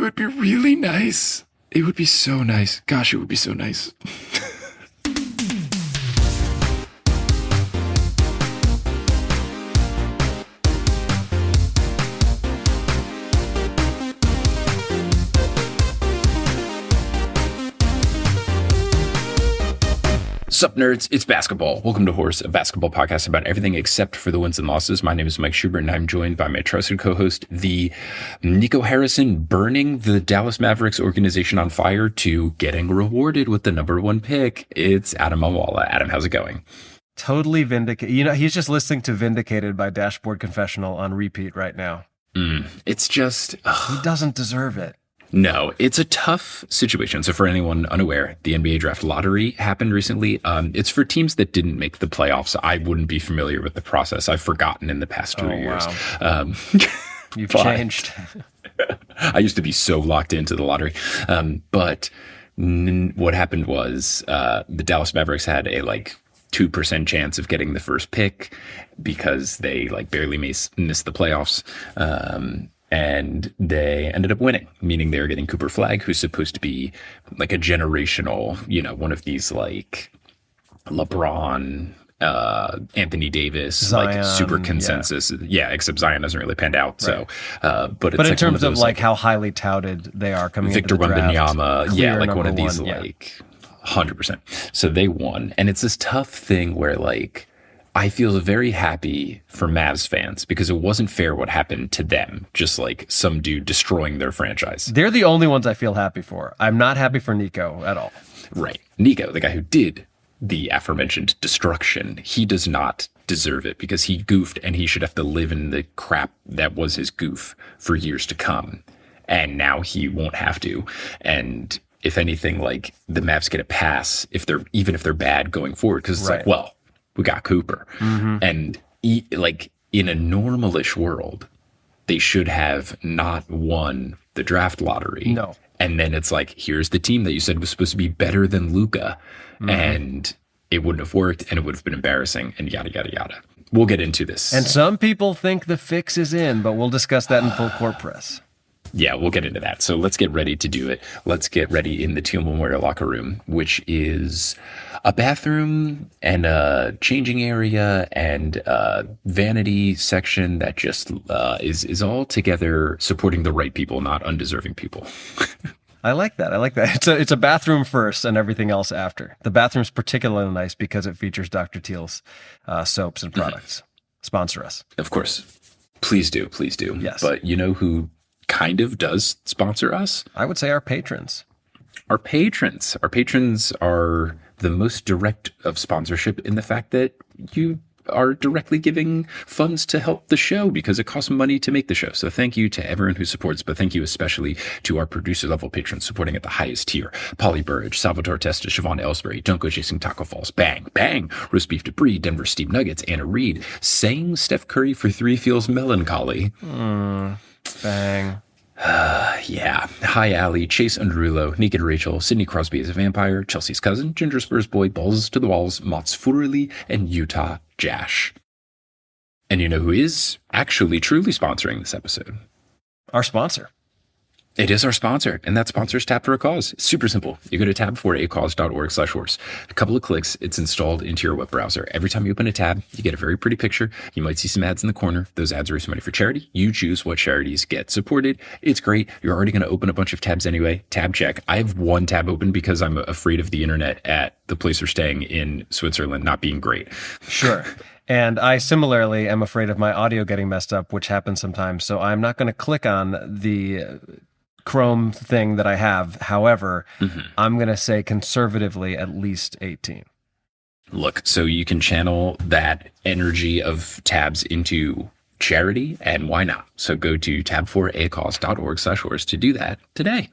would be really nice. It would be so nice. Gosh, it would be so nice. Sup, nerds? It's basketball. Welcome to Horse, a basketball podcast about everything except for the wins and losses. My name is Mike Schubert, and I'm joined by my trusted co-host, the Nico Harrison, burning the Dallas Mavericks organization on fire to getting rewarded with the number one pick. It's Adam Awala. Adam, how's it going? Totally vindicated. You know, he's just listening to Vindicated by Dashboard Confessional on repeat right now. It's just... He doesn't deserve it. No, it's a tough situation. So for anyone unaware, the NBA draft lottery happened recently. It's for teams that didn't make the playoffs. I wouldn't be familiar with the process. I've forgotten in the past 2 years. Wow. You've changed. I used to be so locked into the lottery. But what happened was the Dallas Mavericks had a 2% chance of getting the first pick because they barely missed the playoffs. And they ended up winning, meaning they were getting Cooper Flagg, who's supposed to be a generational, one of these LeBron, Anthony Davis, Zion, super consensus. Yeah, except Zion hasn't really panned out. Right. So, but in terms of how highly touted they are coming Victor into the draft, Wembanyama, one of these 100%. So they won, and it's this tough thing where I feel very happy for Mavs fans because it wasn't fair what happened to them. Just some dude destroying their franchise. They're the only ones I feel happy for. I'm not happy for Nico at all. Right. Nico, the guy who did the aforementioned destruction, he does not deserve it because he goofed and he should have to live in the crap that was his goof for years to come. And now he won't have to. And if anything, the Mavs get a pass even if they're bad going forward because it's we got Cooper. Mm-hmm. And in a normalish world, they should have not won the draft lottery. No. And then it's here's the team that you said was supposed to be better than Luka. Mm-hmm. And it wouldn't have worked and it would have been embarrassing and yada, yada, yada. We'll get into this. And some people think the fix is in, but we'll discuss that in full court press. Yeah, we'll get into that. So let's get ready to do it. Let's get ready in the Teal Memorial locker room, which is a bathroom and a changing area and a vanity section that just is all together supporting the right people, not undeserving people. I like that. It's a bathroom first and everything else after. The bathroom's particularly nice because it features Dr. Teal's soaps and products. Mm-hmm. Sponsor us. Of course. Please do. Yes. But you know who kind of does sponsor us? I would say our patrons. Our patrons are the most direct of sponsorship in the fact that you are directly giving funds to help the show because it costs money to make the show. So thank you to everyone who supports, but thank you especially to our producer level patrons supporting at the highest tier. Polly Burridge, Salvatore Testa, Siobhan Ellsbury, Don't Go Chasing Taco Falls, Bang, Bang, Roast Beef Debris, Denver Steve Nuggets, Anna Reed, saying Steph Curry for 3 feels melancholy. Bang. Yeah. Hi, Allie, Chase Underulo, Naked Rachel, Sidney Crosby is a vampire, Chelsea's cousin, Ginger Spurs boy, Balls to the Walls, Mott's Furley, and Utah Jash. And you know who is actually truly sponsoring this episode? Our sponsor. It is our sponsor, and that sponsor's Tab for a Cause. It's super simple. You go to tab4acause.org/horse. A couple of clicks, it's installed into your web browser. Every time you open a tab, you get a very pretty picture. You might see some ads in the corner. Those ads raise money for charity. You choose what charities get supported. It's great. You're already going to open a bunch of tabs anyway. Tab check. I have one tab open because I'm afraid of the internet at the place we're staying in Switzerland not being great. Sure. And I similarly am afraid of my audio getting messed up, which happens sometimes. So I'm not going to click on the Chrome thing that I have. However, I'm going to say conservatively at least 18. Look, so you can channel that energy of tabs into charity, and why not? So go to tab4acause.org/horse to do that today.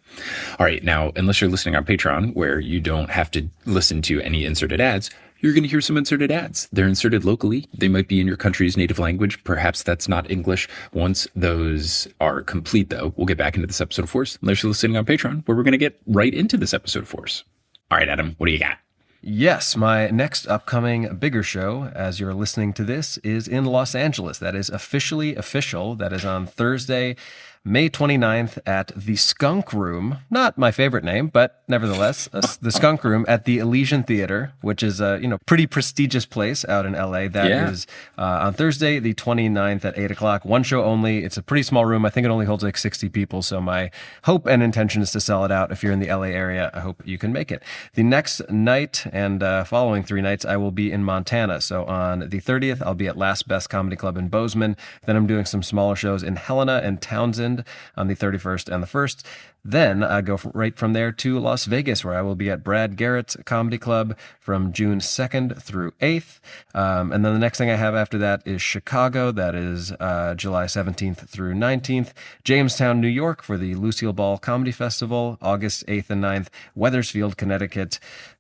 All right, now, unless you're listening on Patreon, where you don't have to listen to any inserted ads, you're going to hear some inserted ads. They're inserted locally. They might be in your country's native language. Perhaps that's not English. Once those are complete, though, we'll get back into this episode of Force, unless you're listening on Patreon, where we're going to get right into this episode of Force. All right, Adam, what do you got? Yes, my next upcoming bigger show, as you're listening to this, is in Los Angeles. That is officially official. That is on Thursday, May 29th at the Skunk Room. Not my favorite name, but nevertheless, the Skunk Room at the Elysian Theater, which is a pretty prestigious place out in LA. That is on Thursday, the 29th at 8 o'clock. One show only. It's a pretty small room. I think it only holds like 60 people. So my hope and intention is to sell it out. If you're in the LA area, I hope you can make it. The next night and following 3 nights, I will be in Montana. So on the 30th, I'll be at Last Best Comedy Club in Bozeman. Then I'm doing some smaller shows in Helena and Townsend on the 31st and the 1st. Then I go right from there to Las Vegas, where I will be at Brad Garrett's Comedy Club from June 2nd through 8th. And then the next thing I have after that is Chicago. That is July 17th through 19th. Jamestown, New York for the Lucille Ball Comedy Festival, August 8th and 9th. Wethersfield, Connecticut,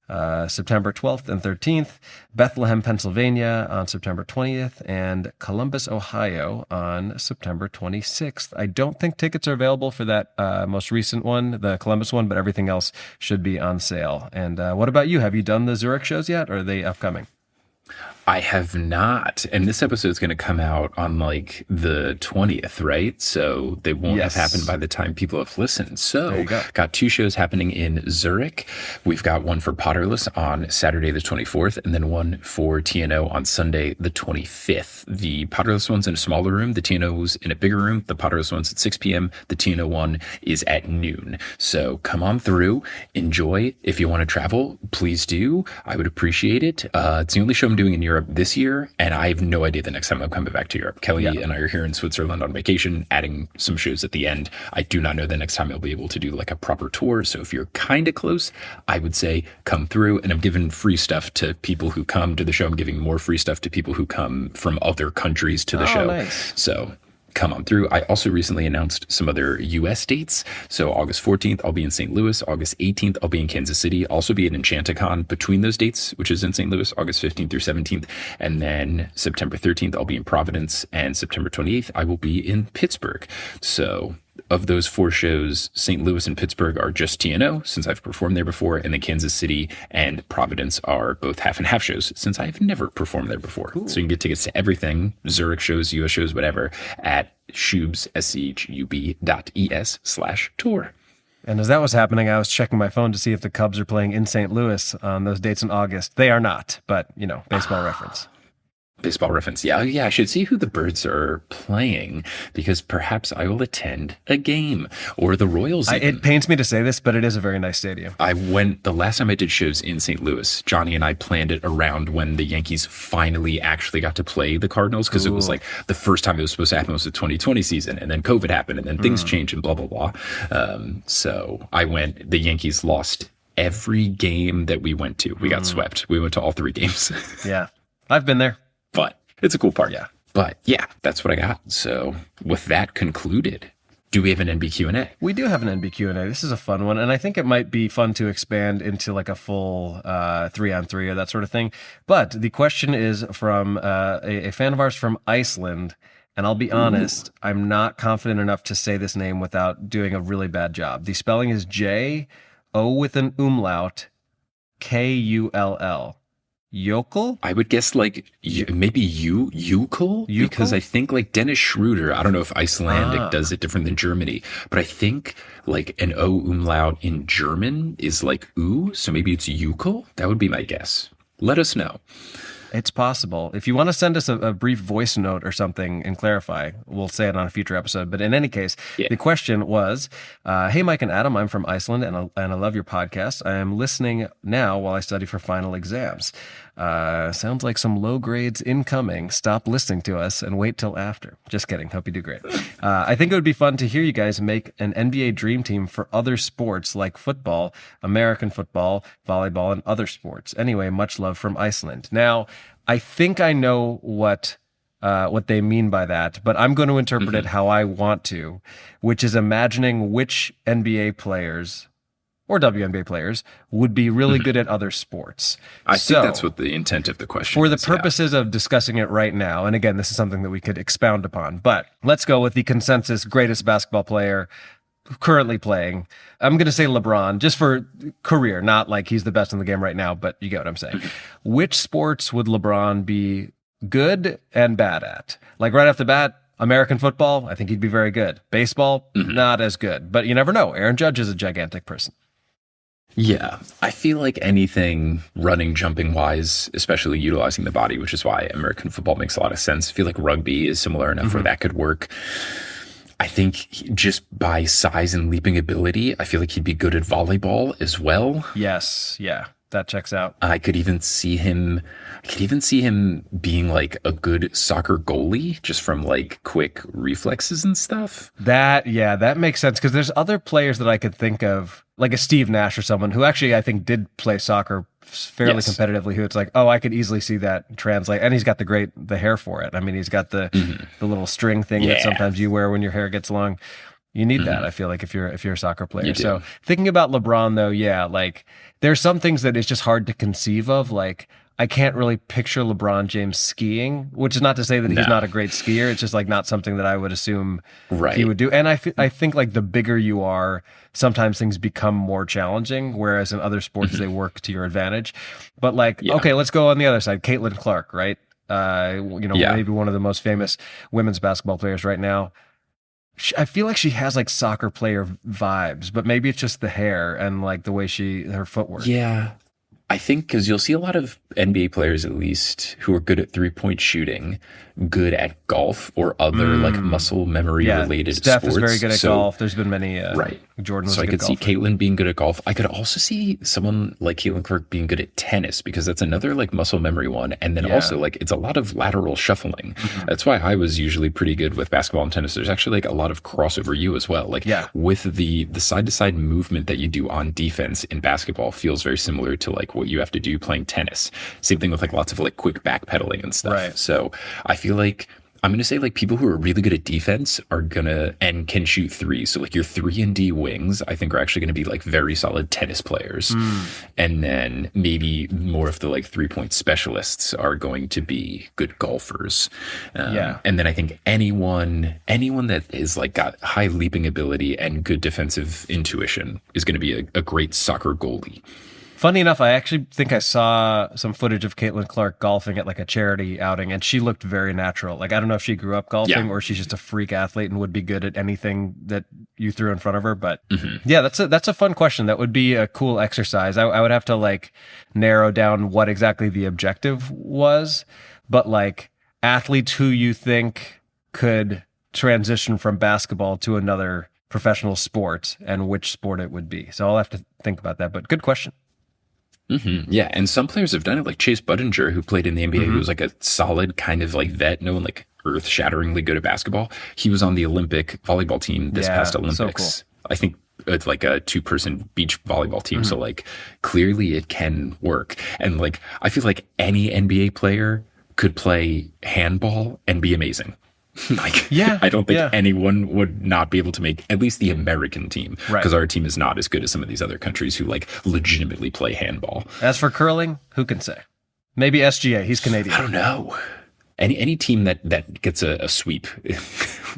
September 12th and 13th, Bethlehem, Pennsylvania on September 20th, and Columbus, Ohio on September 26th. I don't think tickets are available for that most recent one, the Columbus one, but everything else should be on sale. And what about you? Have you done the Zurich shows yet, or are they upcoming? I have not. And this episode is going to come out on like the 20th, right? So they won't have happened by the time people have listened. So got 2 shows happening in Zurich. We've got one for Potterless on Saturday the 24th, and then one for TNO on Sunday the 25th. The Potterless one's in a smaller room. The TNO's in a bigger room. The Potterless one's at 6 p.m. The TNO one is at noon. So come on through, enjoy. If you want to travel, please do. I would appreciate it. It's the only show I'm doing in Europe this year, and I have no idea the next time I'm coming back to Europe. Kelly and I are here in Switzerland on vacation, adding some shows at the end. I do not know the next time I'll be able to do like a proper tour. So if you're kind of close, I would say come through. And I'm giving free stuff to people who come to the show. I'm giving more free stuff to people who come from other countries to the show. Nice. So come on through. I also recently announced some other U.S. dates. So August 14th, I'll be in St. Louis. August 18th, I'll be in Kansas City. Also be at Enchanticon between those dates, which is in St. Louis, August 15th through 17th. And then September 13th, I'll be in Providence. And September 28th, I will be in Pittsburgh. So of those 4 shows, St. Louis and Pittsburgh are just TNO, since I've performed there before, and then Kansas City and Providence are both half and half shows, since I've never performed there before. Cool. So you can get tickets to everything, Zurich shows, US shows, whatever, at Schubs, schub.es/tour. And as that was happening, I was checking my phone to see if the Cubs are playing in St. Louis on those dates in August. They are not, but, baseball reference. Baseball reference. Yeah, I should see who the Birds are playing, because perhaps I will attend a game, or the Royals. It pains me to say this, but it is a very nice stadium. I went the last time I did shows in St. Louis. Johnny and I planned it around when the Yankees finally actually got to play the Cardinals, because it was like the first time it was supposed to happen was the 2020 season, and then COVID happened, and then things changed and blah, blah, blah. So I went, the Yankees lost every game that we went to. We got swept. We went to all 3 games. Yeah, I've been there. But it's a cool part. Yeah. But yeah, that's what I got. So with that concluded, do we have an NB Q&A? We do have an NB Q&A. This is a fun one. And I think it might be fun to expand into like a full 3-on-3 or that sort of thing. But the question is from a fan of ours from Iceland. And I'll be honest, I'm not confident enough to say this name without doing a really bad job. The spelling is J-O with an umlaut, K-U-L-L. Yokel? I would guess like maybe Yukel? Because I think like Dennis Schroeder, I don't know if Icelandic does it different than Germany, but I think like an O umlaut in German is like U, so maybe it's Yukel? That would be my guess. Let us know. It's possible. If you want to send us a brief voice note or something and clarify, we'll say it on a future episode. But in any case, the question was, hey, Mike and Adam, I'm from Iceland and I love your podcast. I am listening now while I study for final exams. Sounds like some low grades incoming. Stop listening to us and wait till after. Just kidding. Hope you do great. I think it would be fun to hear you guys make an NBA dream team for other sports like football, American football, volleyball, and other sports. Anyway, much love from Iceland. Now, I think I know what they mean by that, but I'm going to interpret it how I want to, which is imagining which NBA players or WNBA players would be really good at other sports. I think that's what the intent of the question is. For the purposes of discussing it right now, and again, this is something that we could expound upon, but let's go with the consensus greatest basketball player currently playing. I'm going to say LeBron, just for career, not like he's the best in the game right now, but you get what I'm saying. Which sports would LeBron be good and bad at? Like right off the bat, American football, I think he'd be very good. Baseball, not as good. But you never know. Aaron Judge is a gigantic person. Yeah, I feel like anything running, jumping wise, especially utilizing the body, which is why American football makes a lot of sense. I feel like rugby is similar enough where that could work. I think just by size and leaping ability, I feel like he'd be good at volleyball as well. Yes, yeah, that checks out. I could even see him being like a good soccer goalie just from like quick reflexes and stuff. That makes sense because there's other players that I could think of, like a Steve Nash or someone who actually I think did play soccer fairly competitively, who it's like, oh, I could easily see that translate. And he's got the hair for it. I mean, he's got the little string thing that sometimes you wear when your hair gets long. You need that, I feel like, if you're a soccer player. So thinking about LeBron though, like there's some things that it's just hard to conceive of. Like I can't really picture LeBron James skiing, which is not to say that he's not a great skier. It's just like not something that I would assume he would do. And I think like the bigger you are, sometimes things become more challenging, whereas in other sports they work to your advantage. But like, okay, let's go on the other side. Caitlin Clark, right? Maybe one of the most famous women's basketball players right now. I feel like she has like soccer player vibes, but maybe it's just the hair and like the way her footwork. Yeah. I think because you'll see a lot of NBA players, at least, who are good at 3-point shooting, good at golf or other like muscle memory related Steph sports. Is very good at golf. There's been many. Jordan was so a I good could see golfer. Caitlin being good at golf. I could also see someone like Caitlin Clark being good at tennis because that's another like muscle memory one. And then also like it's a lot of lateral shuffling. That's why I was usually pretty good with basketball and tennis. There's actually like a lot of crossover you as well. Like with the side to side movement that you do on defense in basketball feels very similar to like what you have to do playing tennis. Same thing with like lots of like quick backpedaling and stuff. Right. So I feel like I'm going to say like people who are really good at defense are and can shoot threes. So like your 3-and-D wings, I think are actually going to be like very solid tennis players. And then maybe more of the like 3-point specialists are going to be good golfers. And then I think anyone that is like got high leaping ability and good defensive intuition is going to be a great soccer goalie. Funny enough, I actually think I saw some footage of Caitlin Clark golfing at like a charity outing, and she looked very natural. Like, I don't know if she grew up golfing or she's just a freak athlete and would be good at anything that you threw in front of her. But that's a fun question. That would be a cool exercise. I would have to like narrow down what exactly the objective was, but like athletes who you think could transition from basketball to another professional sport and which sport it would be. So I'll have to think about that, but good question. Yeah, and some players have done it, like Chase Budinger, who played in the NBA, who was like a solid kind of like vet, no one like earth-shatteringly good at basketball. He was on the Olympic volleyball team this past Olympics. So cool. I think it's like a 2-person beach volleyball team. So like clearly it can work. And like I feel like any NBA player could play handball and be amazing. I don't think anyone would not be able to make at least the American team, because our team is not as good as some of these other countries who like legitimately play handball. As for curling, who can say? Maybe SGA. He's Canadian. I don't know. Any team that gets a sweep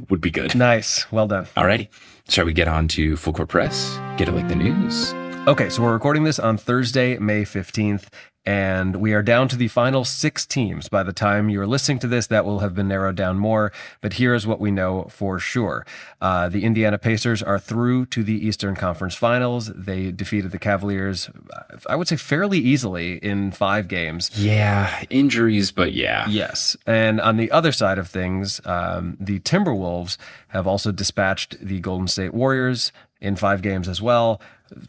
would be good. Nice. Well done. Alrighty. Shall we get on to Full Court Press? Get it like the news. Okay, so we're recording this on Thursday, May 15th, and we are down to the final 6 teams. By the time you're listening to this, that will have been narrowed down more, but here is what we know for sure. The Indiana Pacers are through to the Eastern Conference Finals. They defeated the Cavaliers, I would say fairly easily, in 5 games. Yeah, injuries, but yeah. Yes, and on the other side of things, the Timberwolves have also dispatched the Golden State Warriors in 5 games as well.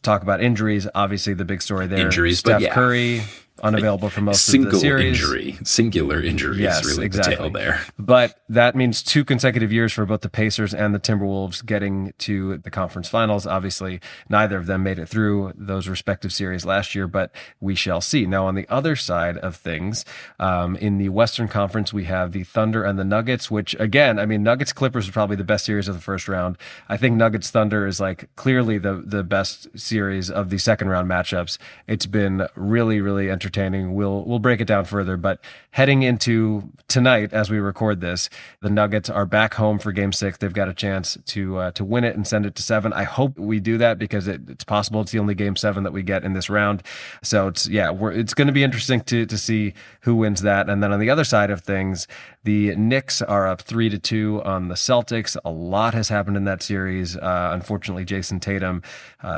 Talk about injuries. Obviously, the big story there. Injuries, Steph Curry, unavailable for most of the series. Singular injury is really the tale there. But that means 2 consecutive years for both the Pacers and the Timberwolves getting to the conference finals. Obviously, neither of them made it through those respective series last year, but we shall see. Now, on the other side of things, in the Western Conference, we have the Thunder and the Nuggets, which, again, I mean, Nuggets-Clippers was probably the best series of the first round. I think Nuggets-Thunder is like clearly the best series of the second round matchups. It's been really, really entertaining. We'll break it down further, but heading into tonight as we record this, the Nuggets are back home for Game 6. They've got a chance to win it and send it to 7. I hope we do that because it's possible it's the only Game 7 that we get in this round. So it's going to be interesting to see who wins that. And then on the other side of things, the Knicks are up 3-2 on the Celtics. A lot has happened in that series. Unfortunately, Jason Tatum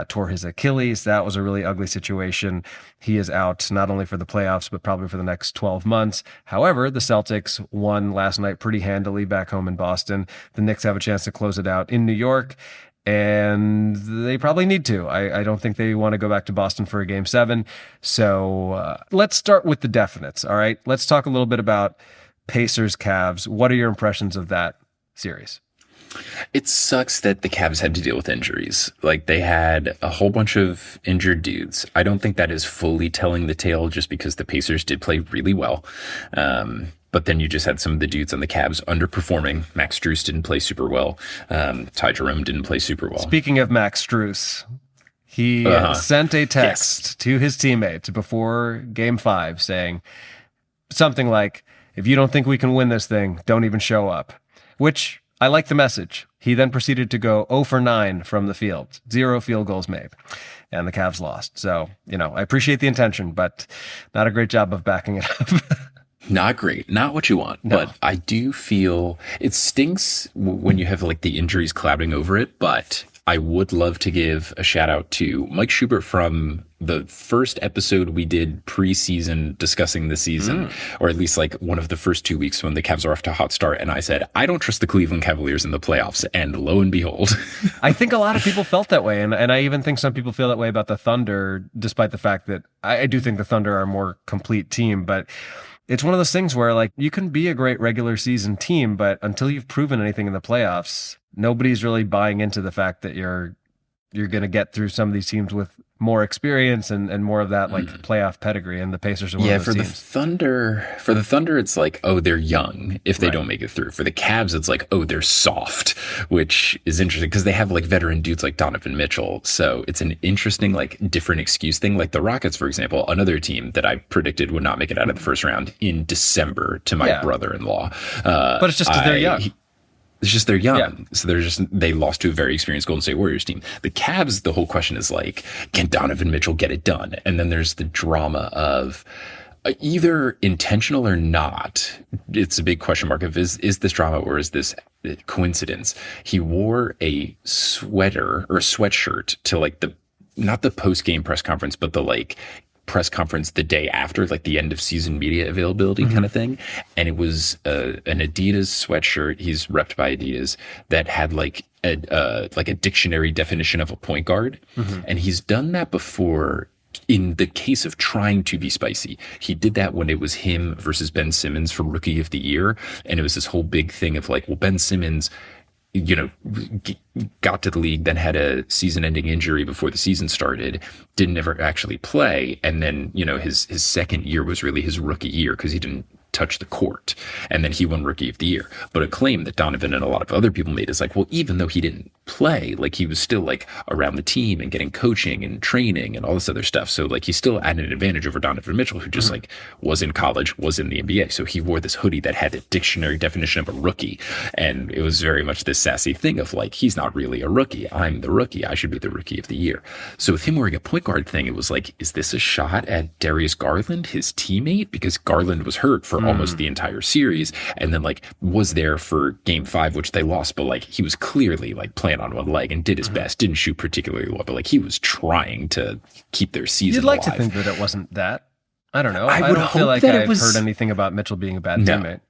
tore his Achilles. That was a really ugly situation. He is out not only for the playoffs, but probably for the next 12 months. However, the Celtics won last night pretty handily back home in Boston. The Knicks have a chance to close it out in New York, and they probably need to. I don't think they want to go back to Boston for a Game 7. So let's start with the definites, all right? Let's talk a little bit about Pacers Cavs. What are your impressions of that series? It sucks that the Cavs had to deal with injuries. Like, they had a whole bunch of injured dudes. I don't think that is fully telling the tale just because the Pacers did play really well. But then you just had some of the dudes on the Cavs underperforming. Max Strus didn't play super well. Ty Jerome didn't play super well. Speaking of Max Strus, he sent a text to his teammates before Game 5 saying something like, "If you don't think we can win this thing, don't even show up," which I like the message. He then proceeded to go 0 for 9 from the field, 0 field goals made, and the Cavs lost. So, I appreciate the intention, but not a great job of backing it up. Not great. Not what you want. No. But I do feel it stinks when you have like the injuries clouding over it, but I would love to give a shout out to Mike Schubert from the first episode we did preseason discussing the season, or at least like one of the first 2 weeks when the Cavs are off to a hot start. And I said, I don't trust the Cleveland Cavaliers in the playoffs. And lo and behold. I think a lot of people felt that way. And I even think some people feel that way about the Thunder, despite the fact that I do think the Thunder are a more complete team. But it's one of those things where like you can be a great regular season team, but until you've proven anything in the playoffs, nobody's really buying into the fact that you're going to get through some of these teams with more experience and more of that like playoff pedigree. And the Pacers are one of those teams. For the Thunder, it's like, oh, they're young if they don't make it through. For the Cavs, it's like, oh, they're soft, which is interesting because they have like veteran dudes like Donovan Mitchell. So it's an interesting, like different excuse thing. Like the Rockets, for example, another team that I predicted would not make it out of the first round in December to my brother-in-law. But it's just because they're young. It's just they're young. Yeah. So they lost to a very experienced Golden State Warriors team. The Cavs, the whole question is like, can Donovan Mitchell get it done? And then there's the drama of either intentional or not. It's a big question mark of is this drama or is this coincidence? He wore a sweater or a sweatshirt to like not the post-game press conference, but the like press conference the day after, like the end of season media availability kind of thing. And it was an Adidas sweatshirt. He's repped by Adidas that had like a dictionary definition of a point guard. And he's done that before in the case of trying to be spicy. He did that when it was him versus Ben Simmons for Rookie of the Year. And it was this whole big thing of like, well, Ben Simmons, got to the league, then had a season-ending injury before the season started, didn't ever actually play, and then, his second year was really his rookie year because he didn't touch the court, and then he won Rookie of the Year. But a claim that Donovan and a lot of other people made is like, well, even though he didn't play, like he was still like around the team and getting coaching and training and all this other stuff. So like he still had an advantage over Donovan Mitchell, who just like was in college, was in the NBA. So he wore this hoodie that had a dictionary definition of a rookie. And it was very much this sassy thing of like, he's not really a rookie. I'm the rookie. I should be the Rookie of the Year. So with him wearing a point guard thing, it was like, is this a shot at Darius Garland, his teammate? Because Garland was hurt for almost the entire series. And then like was there for Game 5, which they lost, but like he was clearly like playing on one leg and did his best, didn't shoot particularly well, but like he was trying to keep their season You'd like alive. To think that it wasn't that. I don't know. I don't feel like I've heard anything about Mitchell being a bad teammate.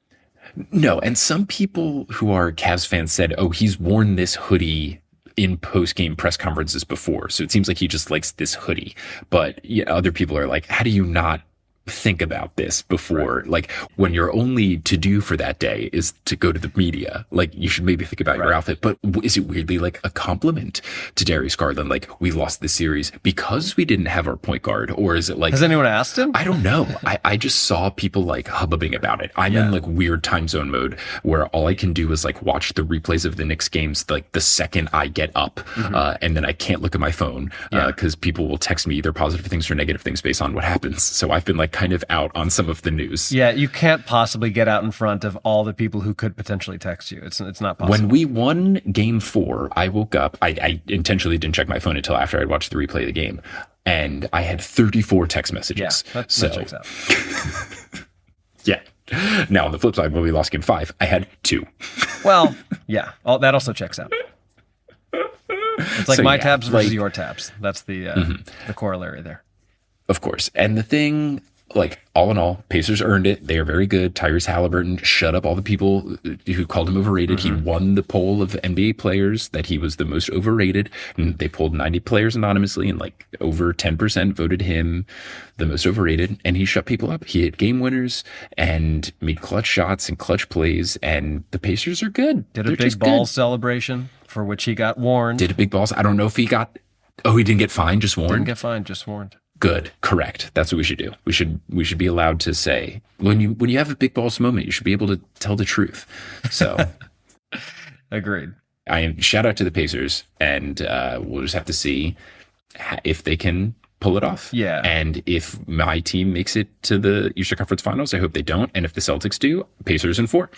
No, and some people who are Cavs fans said, oh, he's worn this hoodie in post-game press conferences before, so it seems like he just likes this hoodie. But other people are like, how do you not think about this before, like when your only to do for that day is to go to the media, like you should maybe think about your outfit. But is it weirdly like a compliment to Darius Garland? Like we lost the series because we didn't have our point guard, or is it like, has anyone asked him? I don't know. I just saw people like hubbubbing about it. I'm in like weird time zone mode where all I can do is like watch the replays of the Knicks games like the second I get up, and then I can't look at my phone because people will text me either positive things or negative things based on what happens. So I've been like kind of out on some of the news. Yeah, you can't possibly get out in front of all the people who could potentially text you. It's not possible. When we won game 4, I woke up. I intentionally didn't check my phone until after I'd watched the replay of the game. And I had 34 text messages. Yeah, that checks out. Yeah. Now, on the flip side, when we lost game 5, I had 2. Well, yeah, that also checks out. It's like my tabs versus your tabs. That's the corollary there. Of course. And the thing, like, all in all, Pacers earned it. They are very good. Tyrese Halliburton shut up all the people who called him overrated. He won the poll of NBA players that he was the most overrated. And they polled 90 players anonymously, and like over 10% voted him the most overrated. And he shut people up. He hit game winners and made clutch shots and clutch plays. And the Pacers are good. Did a big balls celebration for which he got warned. Did a big balls. I don't know if he got. Oh, he didn't get fined, just warned? Didn't get fined, just warned. Good. Correct. That's what we should do. We should be allowed to say when you have a big balls moment, you should be able to tell the truth. So agreed. Shout out to the Pacers, and we'll just have to see if they can pull it off. Yeah. And if my team makes it to the Eastern Conference Finals, I hope they don't. And if the Celtics do, Pacers in 4.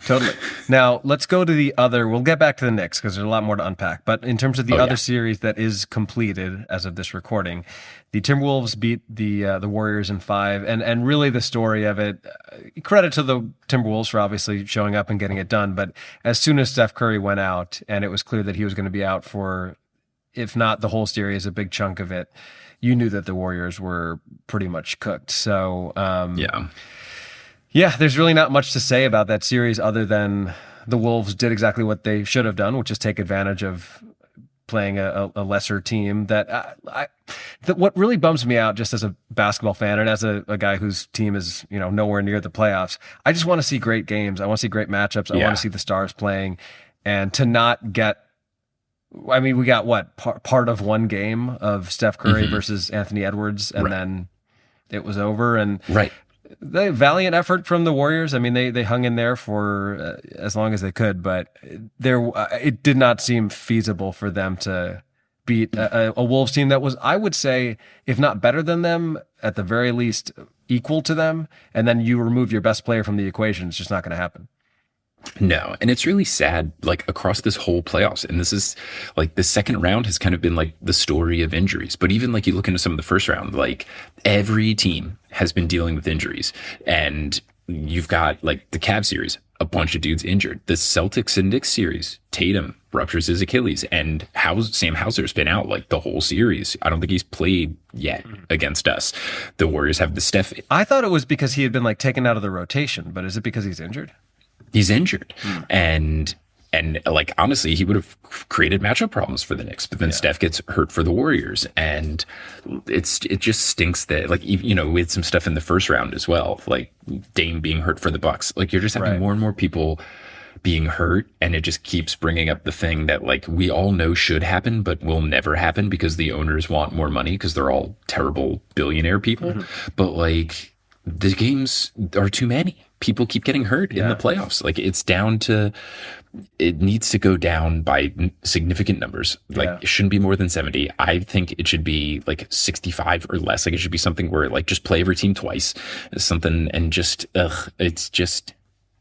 Totally. Now, let's go to the other. We'll get back to the Knicks because there's a lot more to unpack. But in terms of the other series that is completed as of this recording, the Timberwolves beat the Warriors in 5. And really the story of it, credit to the Timberwolves for obviously showing up and getting it done. But as soon as Steph Curry went out and it was clear that he was going to be out for, if not the whole series, a big chunk of it, you knew that the Warriors were pretty much cooked. So, there's really not much to say about that series other than the Wolves did exactly what they should have done, which is take advantage of playing a lesser team. That what really bums me out, just as a basketball fan and as a guy whose team is nowhere near the playoffs, I just want to see great games. I want to see great matchups. I want to see the stars playing, and to not get. I mean, we got part of one game of Steph Curry versus Anthony Edwards, and then it was over. And the valiant effort from the Warriors. I mean, they hung in there for as long as they could, but it did not seem feasible for them to beat a Wolves team that was, I would say, if not better than them, at the very least equal to them. And then you remove your best player from the equation, it's just not going to happen. No, and it's really sad, like across this whole playoffs. And this is like the second round has kind of been like the story of injuries. But even like you look into some of the first round, like every team has been dealing with injuries. And you've got like the Cavs series, a bunch of dudes injured. The Celtics and Knicks series, Tatum ruptures his Achilles, and Sam Hauser's been out like the whole series. I don't think he's played yet against us. The Warriors have the Steph. I thought it was because he had been like taken out of the rotation, but is it because he's injured? He's injured. And like, honestly, he would have created matchup problems for the Knicks, but then Steph gets hurt for the Warriors. And it just stinks that, like, we had some stuff in the first round as well, like Dame being hurt for the Bucks. Like, you're just having more and more people being hurt. And it just keeps bringing up the thing that, like, we all know should happen, but will never happen because the owners want more money because they're all terrible billionaire people. But like, the games are too many. People keep getting hurt in the playoffs. Like, it's down to, it needs to go down by significant numbers. Like, it shouldn't be more than 70. I think it should be like 65 or less. Like, it should be something where, like, just play every team twice, something, and just, it's just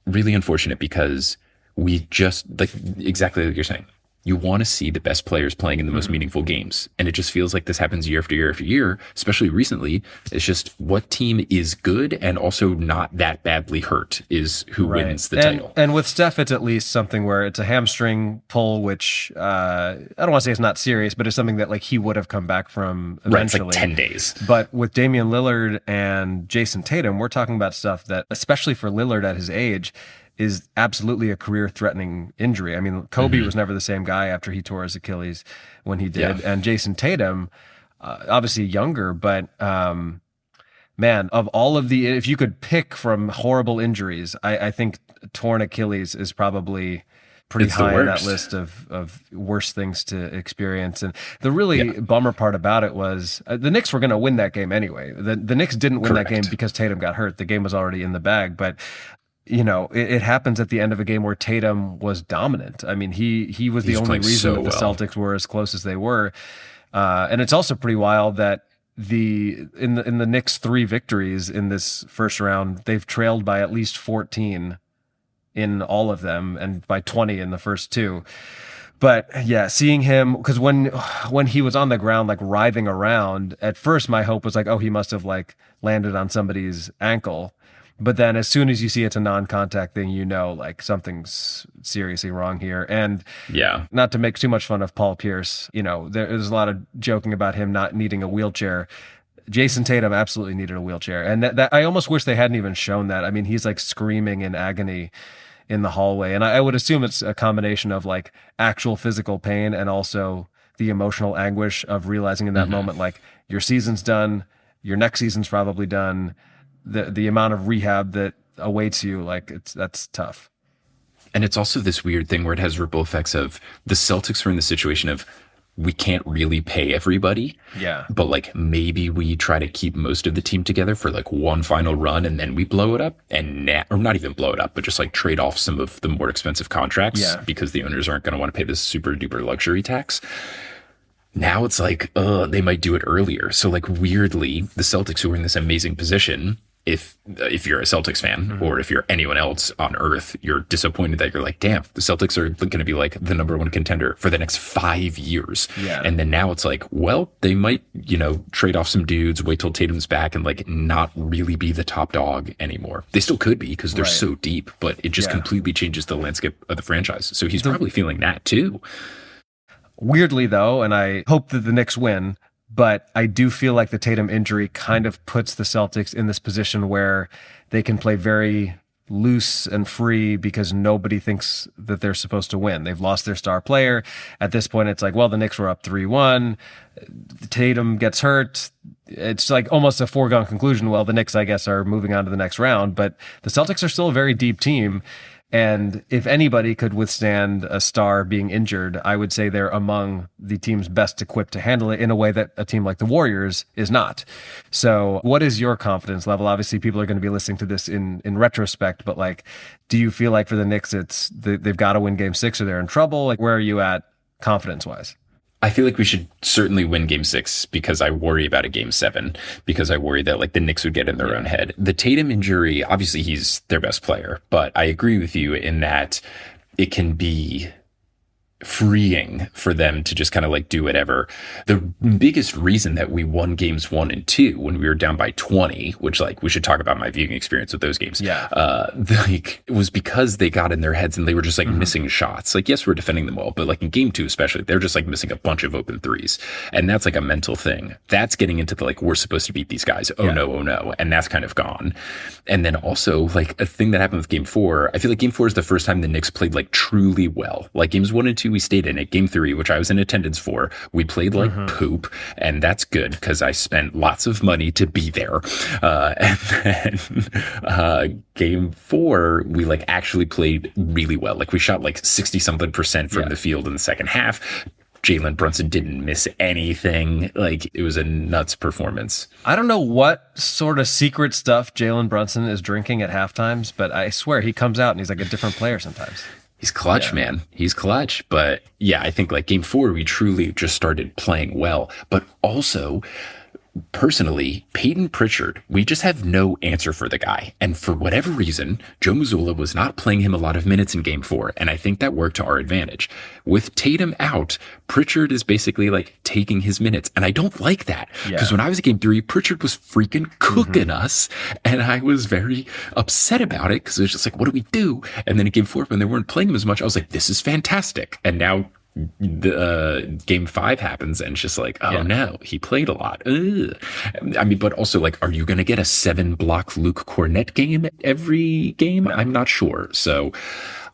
really unfortunate because we just, like, exactly like you're saying, you want to see the best players playing in the most meaningful games. And it just feels like this happens year after year after year, especially recently. It's just what team is good and also not that badly hurt is who wins the title. And with Steph, it's at least something where it's a hamstring pull, which I don't want to say it's not serious, but it's something that like he would have come back from eventually. Right, it's like 10 days. But with Damian Lillard and Jason Tatum, we're talking about stuff that, especially for Lillard at his age, is absolutely a career-threatening injury. I mean, Kobe was never the same guy after he tore his Achilles when he did. And Jason Tatum, obviously younger, but Man, of all of the, if you could pick from horrible injuries, I think torn Achilles is probably pretty It's the high on that worst. list of worst things to experience. And the really bummer part about it was the Knicks were going to win that game anyway. The Knicks didn't win that game Correct. because Tatum got hurt. The game was already in the bag, but it happens at the end of a game where Tatum was dominant. I mean, he was the He's only playing reason so that the well. Celtics were as close as they were. And it's also pretty wild that in the Knicks' 3 victories in this first round, they've trailed by at least 14 in all of them, and by 20 in the first 2. But yeah, seeing him, because when he was on the ground like writhing around, at first my hope was like, oh, he must have like landed on somebody's ankle. But then as soon as you see it's a non-contact thing, like something's seriously wrong here. And Yeah. not to make too much fun of Paul Pierce, there's a lot of joking about him not needing a wheelchair. Jason Tatum absolutely needed a wheelchair. And that I almost wish they hadn't even shown that. I mean, he's like screaming in agony in the hallway. And I would assume it's a combination of like actual physical pain and also the emotional anguish of realizing in that moment, like your season's done, your next season's probably done. The amount of rehab that awaits you, like that's tough. And it's also this weird thing where it has ripple effects of the Celtics are in the situation of we can't really pay everybody. Yeah. But like maybe we try to keep most of the team together for like one final run and then we blow it up or not even blow it up, but just like trade off some of the more expensive contracts because the owners aren't going to want to pay this super duper luxury tax. Now it's like, they might do it earlier. So like weirdly, the Celtics who are in this amazing position, if you're a Celtics fan or if you're anyone else on earth, you're disappointed that you're like, damn, the Celtics are going to be like the number 1 contender for the next 5 years. Yeah. And then now it's like, well, they might, trade off some dudes, wait till Tatum's back and like not really be the top dog anymore. They still could be because they're so deep, but it just completely changes the landscape of the franchise. So he's probably feeling that too. Weirdly though, and I hope that the Knicks win, but I do feel like the Tatum injury kind of puts the Celtics in this position where they can play very loose and free because nobody thinks that they're supposed to win. They've lost their star player. At this point, it's like, well, the Knicks were up 3-1. Tatum gets hurt. It's like almost a foregone conclusion. Well, the Knicks, I guess, are moving on to the next round, but the Celtics are still a very deep team. And if anybody could withstand a star being injured, I would say they're among the teams best equipped to handle it in a way that a team like the Warriors is not. So what is your confidence level? Obviously, people are going to be listening to this in retrospect, but like, do you feel like for the Knicks, they've got to win game 6 or they're in trouble? Like, where are you at confidence-wise? I feel like we should certainly win game 6 because I worry about a game 7 because I worry that like the Knicks would get in their own head. The Tatum injury, obviously he's their best player, but I agree with you in that it can be freeing for them to just kind of like do whatever. The biggest reason that we won games 1 and 2 when we were down by 20, which like we should talk about my viewing experience with those games. Yeah. Like it was because they got in their heads and they were just like missing shots. Like, yes, we're defending them well, but like in game 2, especially, they're just like missing a bunch of open threes. And that's like a mental thing. That's getting into the, like, we're supposed to beat these guys. Oh no. And that's kind of gone. And then also like a thing that happened with game 4, I feel like game 4 is the first time the Knicks played like truly well. Like games 1 and 2, we stayed in it. Game 3, which I was in attendance for, we played like poop, and that's good because I spent lots of money to be there. And then game 4, we like actually played really well. Like we shot like 60 something percent from the field in the second half. Jalen Brunson didn't miss anything. Like it was a nuts performance. I don't know what sort of secret stuff Jalen Brunson is drinking at halftimes, but I swear he comes out and he's like a different player sometimes. He's clutch, man. He's clutch. But yeah, I think like game 4, we truly just started playing well. But also, personally, Peyton Pritchard, we just have no answer for the guy. And for whatever reason, Joe Mazzulla was not playing him a lot of minutes in game 4. And I think that worked to our advantage. With Tatum out, Pritchard is basically like taking his minutes. And I don't like that. Because when I was at game 3, Pritchard was freaking cooking us. And I was very upset about it because it was just like, what do we do? And then in game 4, when they weren't playing him as much, I was like, this is fantastic. And now the game 5 happens and it's just like, oh no, he played a lot. Ugh. I mean, but also like, are you going to get a 7-block Luke Cornett game every game? No. I'm not sure. So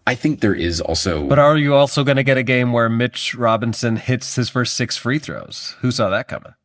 I think there is also... But are you also going to get a game where Mitch Robinson hits his first 6 free throws? Who saw that coming?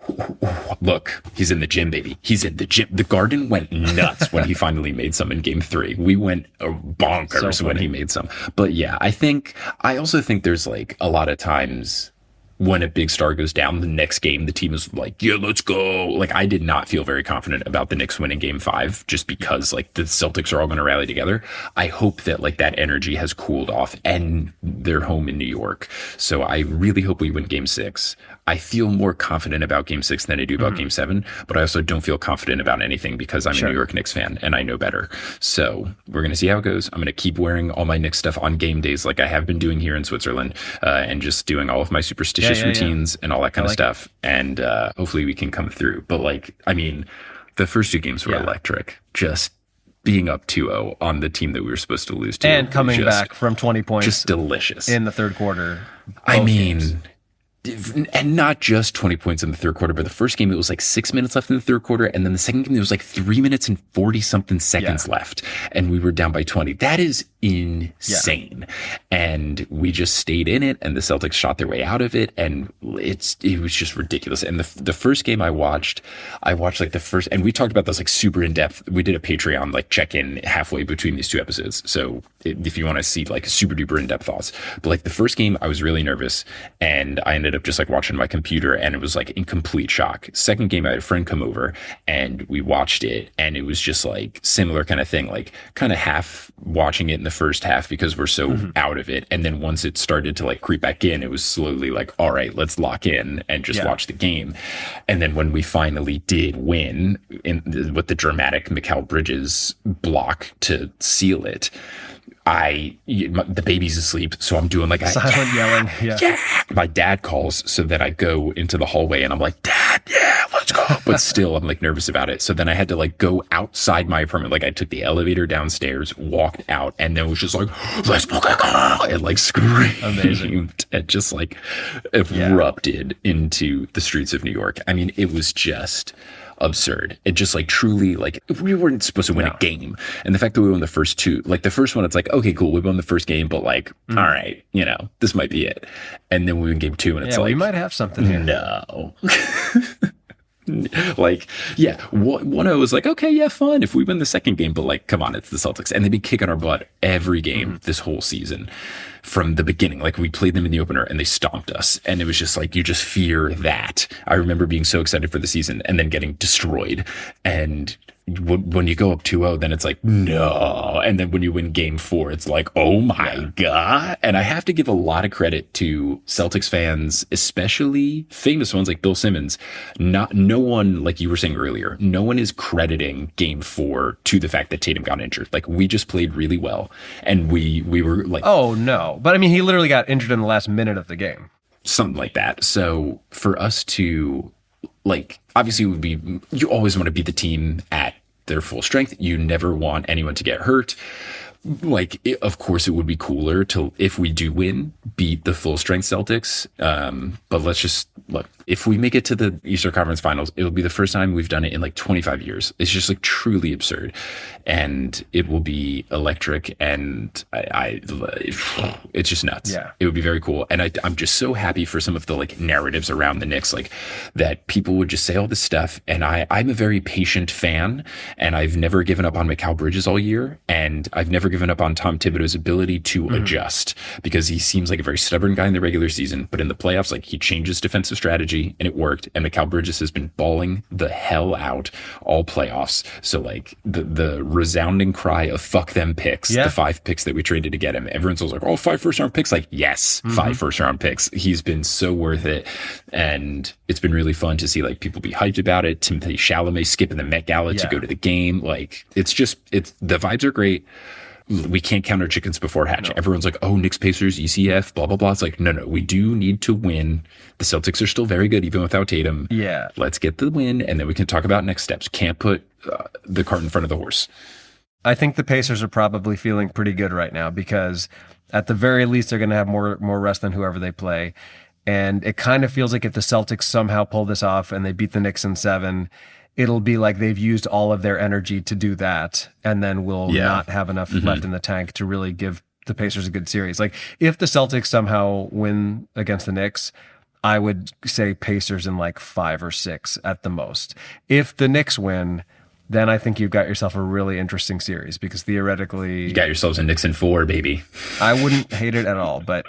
Look, he's in the gym, baby. He's in the gym. The Garden went nuts when he finally made some in game 3. We went bonkers when he made some. But yeah, I also think there's like a lot of times when a big star goes down, the next game, the team is like, yeah, let's go. Like, I did not feel very confident about the Knicks winning game 5 just because like the Celtics are all going to rally together. I hope that like that energy has cooled off and they're home in New York. So I really hope we win game 6. I feel more confident about game 6 than I do about game 7, but I also don't feel confident about anything because I'm a New York Knicks fan and I know better. So we're going to see how it goes. I'm going to keep wearing all my Knicks stuff on game days like I have been doing here in Switzerland, and just doing all of my superstitions routines and all that kind of stuff, and hopefully we can come through. But like, I mean, the first 2 games were electric. Just being up 2-0 on the team that we were supposed to lose to, and coming back from 20 points, just delicious in the third quarter. I mean, and not just 20 points in the third quarter, but the first game, it was like 6 minutes left in the third quarter. And then the second game, there was like 3 minutes and 40 something seconds left. And we were down by 20. That is insane. And we just stayed in it and the Celtics shot their way out of it. And it was just ridiculous. And the first game I watched like the first, and we talked about this like super in depth. We did a Patreon like check in halfway between these 2 episodes. So if you want to see like super duper in depth thoughts, but like the first game, I was really nervous and I ended up just like watching my computer and it was like in complete shock. Second game, I had a friend come over and we watched it and it was just like similar kind of thing, like kind of half watching it in the first half because we're so out of it. And then once it started to like creep back in, it was slowly like, all right, let's lock in and just watch the game. And then when we finally did win with the dramatic Mikal Bridges block to seal it, the baby's asleep, so I'm doing like silent yelling. Yeah. My dad calls so that I go into the hallway and I'm like, Dad, yeah, let's go. But still, I'm like nervous about it. So then I had to like go outside my apartment. Like I took the elevator downstairs, walked out, and then was just like, let's go, and like screamed. Amazing. And just like erupted into the streets of New York. I mean, it was just absurd. It just like truly, like we weren't supposed to win a game, and the fact that we won the first 2, like the first one, it's like, okay, cool, we won the first game, but like, all right, you know, this might be it. And then we win game 2 and it's like, we might have something here. No. Like, yeah, 1-0 was like, okay, yeah, fun if we win the second game, but like, come on, it's the Celtics, and they've been kicking our butt every game this whole season from the beginning. Like we played them in the opener and they stomped us, and it was just like, you just fear that. I remember being so excited for the season and then getting destroyed. And when you go up 2-0, then it's like, no. And then when you win game 4, it's like, oh my God. And I have to give a lot of credit to Celtics fans, especially famous ones like Bill Simmons. No one, like you were saying earlier, no one is crediting game 4 to the fact that Tatum got injured. Like we just played really well. And we were like, oh no. But I mean, he literally got injured in the last minute of the game. Something like that. So for us to, like, obviously it would be, you always want to beat the team at their full strength. You never want anyone to get hurt. Like, of course, it would be cooler to, if we do win, beat the full strength Celtics. But let's just look, if we make it to the Eastern Conference Finals, it'll be the first time we've done it in like 25 years. It's just like truly absurd, and it will be electric. And it's just nuts. Yeah, it would be very cool. And I'm just so happy for some of the like narratives around the Knicks, like that people would just say all this stuff. And I'm a very patient fan, and I've never given up on Mikal Bridges all year, and I've never given up on Tom Thibodeau's ability to adjust, because he seems like a very stubborn guy in the regular season, but in the playoffs, like he changed his defensive strategy and it worked. And Mikal Bridges has been balling the hell out all playoffs. So like the resounding cry of fuck them picks, the 5 picks that we traded to get him, everyone's always like, oh, 5 first round picks. Like, yes, 5 first round picks. He's been so worth it. And it's been really fun to see like people be hyped about it. Timothée Chalamet skipping the Met Gala to go to the game. Like the vibes are great. We can't count our chickens before hatch. No. Everyone's like, oh, Knicks, Pacers, ECF, blah, blah, blah. It's like, no, we do need to win. The Celtics are still very good, even without Tatum. Yeah. Let's get the win, and then we can talk about next steps. Can't put the cart in front of the horse. I think the Pacers are probably feeling pretty good right now, because at the very least, they're going to have more rest than whoever they play. And it kind of feels like if the Celtics somehow pull this off and they beat the Knicks in 7, it'll be like they've used all of their energy to do that, and then will not have enough left in the tank to really give the Pacers a good series. Like if the Celtics somehow win against the Knicks, I would say Pacers in like 5 or 6 at the most. If the Knicks win, then I think you've got yourself a really interesting series because theoretically... You got yourselves a Knicks in 4, baby. I wouldn't hate it at all, but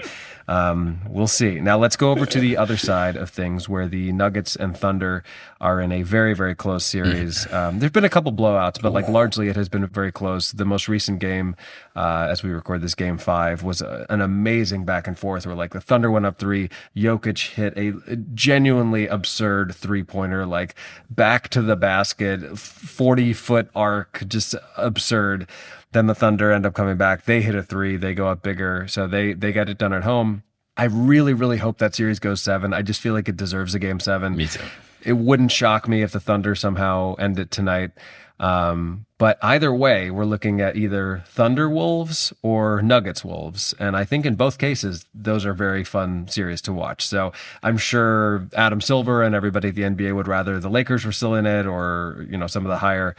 we'll see. Now let's go over to the other side of things where the Nuggets and Thunder are in a very, very close series. There've been a couple blowouts, but like largely it has been very close. The most recent game, as we record this, game 5, was an amazing back and forth where like the Thunder went up 3, Jokic hit a genuinely absurd 3-pointer, like back to the basket, 40-foot arc, just absurd. Then the Thunder end up coming back. They hit a 3. They go up bigger. So they get it done at home. I really, really hope that series goes 7. I just feel like it deserves a game 7. Me too. It wouldn't shock me if the Thunder somehow end it tonight. But either way, we're looking at either Thunderwolves or Nuggets Wolves. And I think in both cases, those are very fun series to watch. So I'm sure Adam Silver and everybody at the NBA would rather the Lakers were still in it or, you know, some of the higher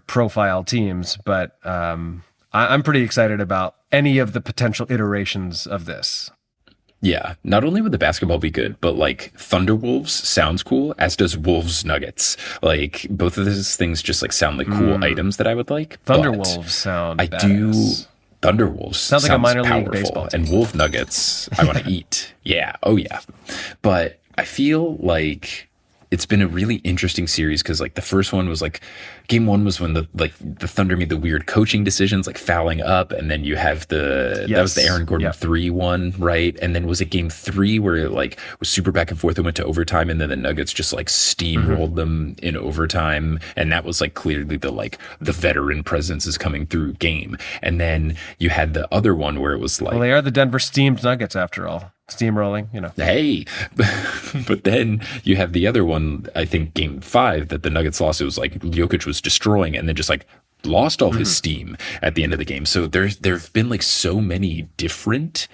profile teams. But I'm pretty excited about any of the potential iterations of this. Yeah, not only would the basketball be good, but like Thunderwolves sounds cool, as does Wolves Nuggets. Like both of those things just like sound like cool items that I would like. Thunderwolves sound badass. Thunderwolves sounds like a minor league powerful, baseball team. And Wolf Nuggets I want to eat. Yeah, oh yeah. But I feel like it's been a really interesting series because like the first one was like game 1 was when the Thunder made the weird coaching decisions, like fouling up, and then you have that was the Aaron Gordon 3-1, right? And then was it game 3 where it like was super back and forth and went to overtime, and then the Nuggets just like steamrolled them in overtime, and that was like clearly the veteran presence is coming through game. And then you had the other one where it was like, well, they are the Denver steamed Nuggets after all. Steamrolling, you know. Hey, but then you have the other one, I think game 5 that the Nuggets lost. It was like Jokic was destroying and then just like lost all his steam at the end of the game. So there've been like so many different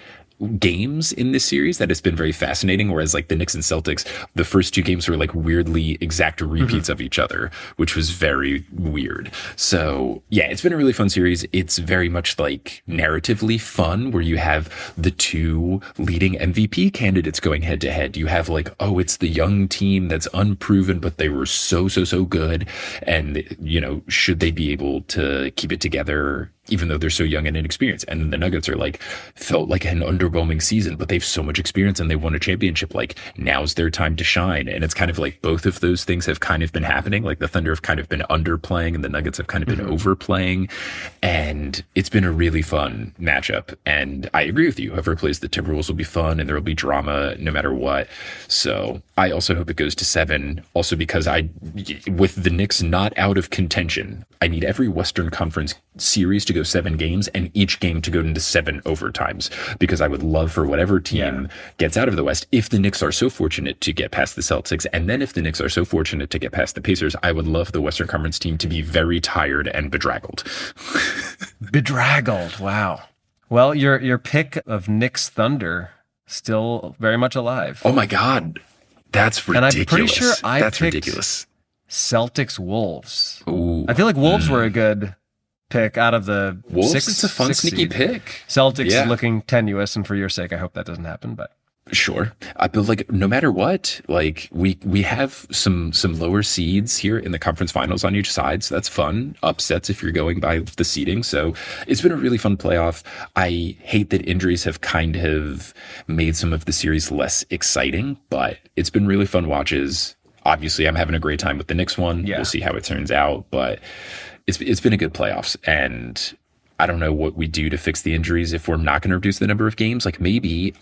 games in this series that it's been very fascinating. Whereas like the Knicks and Celtics, the first 2 games were like weirdly exact repeats of each other, which was very weird. So yeah, it's been a really fun series. It's very much like narratively fun where you have the 2 leading MVP candidates going head to head. You have like, oh, it's the young team that's unproven, but they were so good. And, you know, should they be able to keep it together even though they're so young and inexperienced? And the Nuggets are like, felt like an underwhelming season, but they have so much experience and they won a championship. Like now's their time to shine. And it's kind of like both of those things have kind of been happening. Like the Thunder have kind of been underplaying and the Nuggets have kind of been overplaying. And it's been a really fun matchup. And I agree with you. Whoever plays the Timberwolves will be fun and there will be drama no matter what. So I also hope it goes to 7. Also because with the Knicks not out of contention, I need every Western Conference series to go 7 games and each game to go into 7 overtimes, because I would love for whatever team gets out of the West, if the Knicks are so fortunate to get past the Celtics, and then if the Knicks are so fortunate to get past the Pacers, I would love the Western Conference team to be very tired and bedraggled. Bedraggled, wow. Well, your pick of Knicks Thunder still very much alive. Oh my God, that's ridiculous. And I'm pretty sure that's ridiculous. Celtics Wolves. Ooh. I feel like Wolves were a good pick out of the Wolves. 6. It's a fun, sneaky seed. pick. Celtics looking tenuous, and for your sake, I hope that doesn't happen. But sure, but like no matter what, like we have some lower seeds here in the conference finals on each side, so that's fun. Upsets if you're going by the seeding. So it's been a really fun playoff. I hate that injuries have kind of made some of the series less exciting, but it's been really fun watches. Obviously, I'm having a great time with the Knicks one. Yeah. We'll see how it turns out, but it's been a good playoffs. And I don't know what we do to fix the injuries if we're not going to reduce the number of games. Like maybe,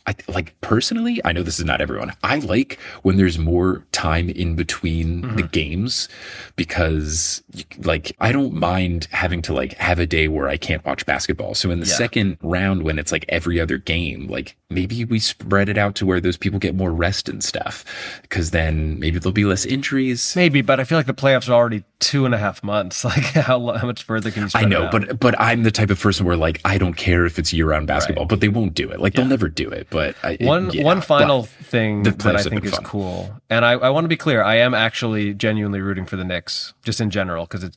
personally, I know this is not everyone. I like when there's more time in between the games, because like I don't mind having to like have a day where I can't watch basketball. So in the second round, when it's like every other game, like maybe we spread it out to where those people get more rest and stuff, because then maybe there'll be less injuries. Maybe, but I feel like the playoffs are already 2.5 months. Like how much further can you spread I know, it out? but I'm the type of person where like I don't care if it's year-round basketball, but they won't do it. Like they'll never do it. But one final thing that I think is cool, and I want to be clear, I am actually genuinely rooting for the Knicks, just in general, because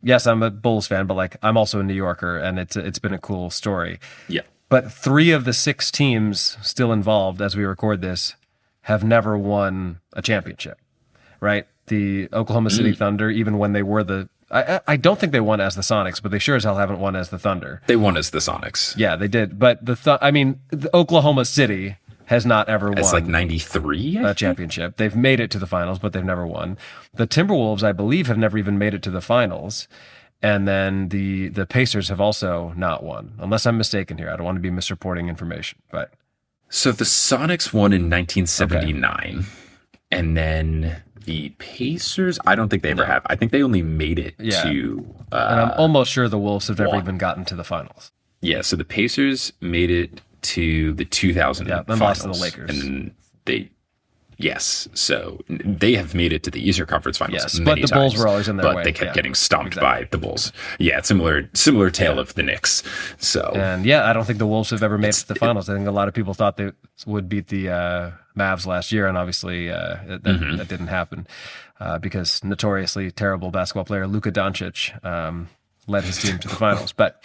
yes, I'm a Bulls fan, but like I'm also a New Yorker, and it's been a cool story. Yeah. But 3 of the 6 teams still involved as we record this have never won a championship, right? The Oklahoma City Thunder, even when they were I don't think they won as the Sonics, but they sure as hell haven't won as the Thunder. They won as the Sonics. Yeah, they did. But the Oklahoma City has not ever won. It's like 93? A championship. They've made it to the finals, but they've never won. The Timberwolves, I believe, have never even made it to the finals. And then the Pacers have also not won, unless I'm mistaken here. I don't want to be misreporting information, but so the Sonics won in 1979, and then the Pacers, I don't think they ever have. I think they only made it to. And I'm almost sure the Wolves have never even gotten to the finals. Yeah, so the Pacers made it to the 2000 and finals, lost to the Lakers, and they. Yes, so they have made it to the Eastern Conference Finals. Yes, but the Bulls were always in their way. But they kept getting stomped by the Bulls. Yeah, similar tale of the Knicks. So and I don't think the Wolves have ever made it to the finals. I think a lot of people thought they would beat the Mavs last year, and obviously that didn't happen because notoriously terrible basketball player Luka Doncic led his team to the finals. But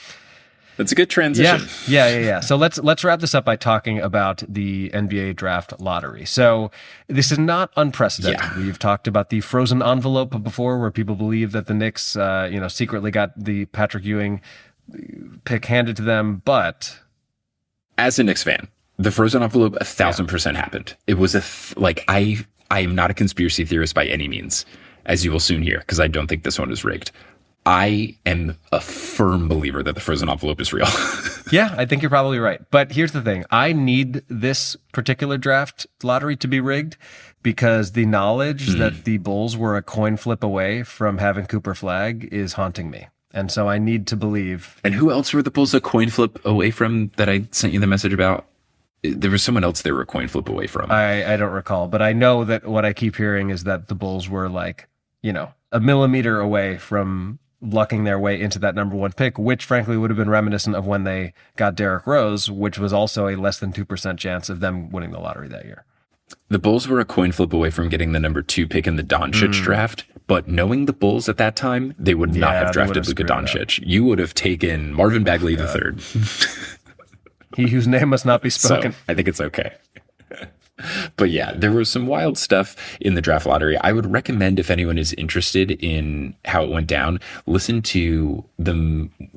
that's a good transition. Yeah. So let's wrap this up by talking about the NBA draft lottery. So this is not unprecedented. Yeah. We've talked about the frozen envelope before, where people believe that the Knicks, secretly got the Patrick Ewing pick handed to them. But as a Knicks fan, the frozen envelope 1,000% happened. It was I am not a conspiracy theorist by any means, as you will soon hear, because I don't think this one is rigged. I am a firm believer that the frozen envelope is real. Yeah, I think you're probably right. But here's the thing. I need this particular draft lottery to be rigged because the knowledge that the Bulls were a coin flip away from having Cooper Flagg is haunting me. And so I need to believe. And who else were the Bulls a coin flip away from that I sent you the message about? There was someone else they were a coin flip away from. I don't recall, but I know that what I keep hearing is that the Bulls were a millimeter away from lucking their way into that number 1 pick, which frankly would have been reminiscent of when they got Derrick Rose, which was also a less than 2% chance of them winning the lottery that year. The Bulls were a coin flip away from getting the number 2 pick in the Doncic draft, but knowing the Bulls at that time, they would not have drafted Luka Doncic. You would have taken Marvin Bagley III. He whose name must not be spoken. So, I think it's okay. But yeah, there was some wild stuff in the draft lottery. I would recommend, if anyone is interested in how it went down, listen to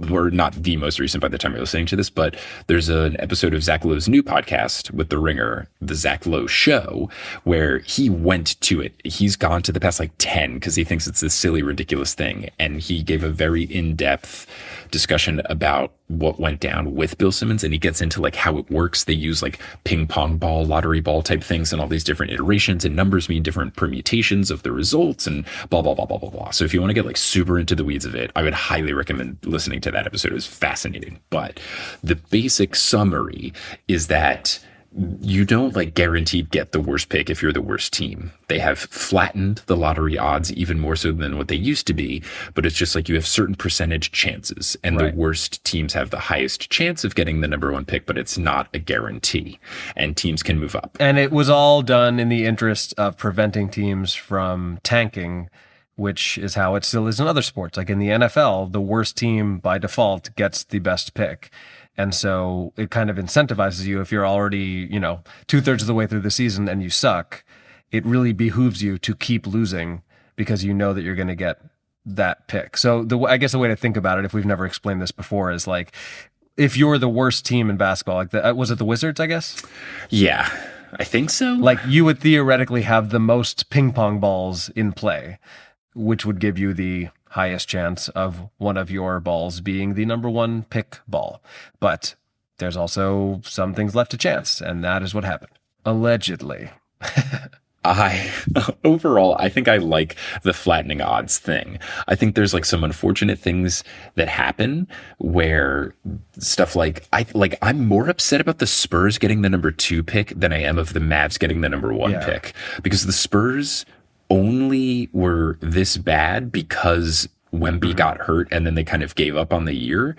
or not the most recent by the time you're listening to this, but there's an episode of Zach Lowe's new podcast with The Ringer, The Zach Lowe Show, where he went to it. He's gone to the past 10 because he thinks it's this silly, ridiculous thing. And he gave a very in-depth discussion about what went down with Bill Simmons, and he gets into how it works. They use ping pong ball, lottery ball type things, and all these different iterations, and numbers mean different permutations of the results, and blah blah blah blah blah blah. So if you want to get super into the weeds of it, I would highly recommend listening to that episode. It was fascinating. But the basic summary is that you don't guaranteed get the worst pick if you're the worst team. They have flattened the lottery odds even more so than what they used to be, but it's just you have certain percentage chances, and the worst teams have the highest chance of getting the number 1 pick, but it's not a guarantee, and teams can move up. And it was all done in the interest of preventing teams from tanking, which is how it still is in other sports. In the NFL, the worst team by default gets the best pick. And so it kind of incentivizes you if you're already, 2/3 of the way through the season and you suck. It really behooves you to keep losing because you know that you're going to get that pick. So I guess the way to think about it, if we've never explained this before, is if you're the worst team in basketball, was it the Wizards, I guess? Yeah, I think so. You would theoretically have the most ping pong balls in play, which would give you the highest chance of one of your balls being the number 1 pick ball. But there's also some things left to chance, and that is what happened. Allegedly. Overall, I think I like the flattening odds thing. I think there's some unfortunate things that happen where stuff I'm more upset about the Spurs getting the number 2 pick than I am of the Mavs getting the number 1 pick, because the Spurs only were this bad because Wemby got hurt and then they kind of gave up on the year.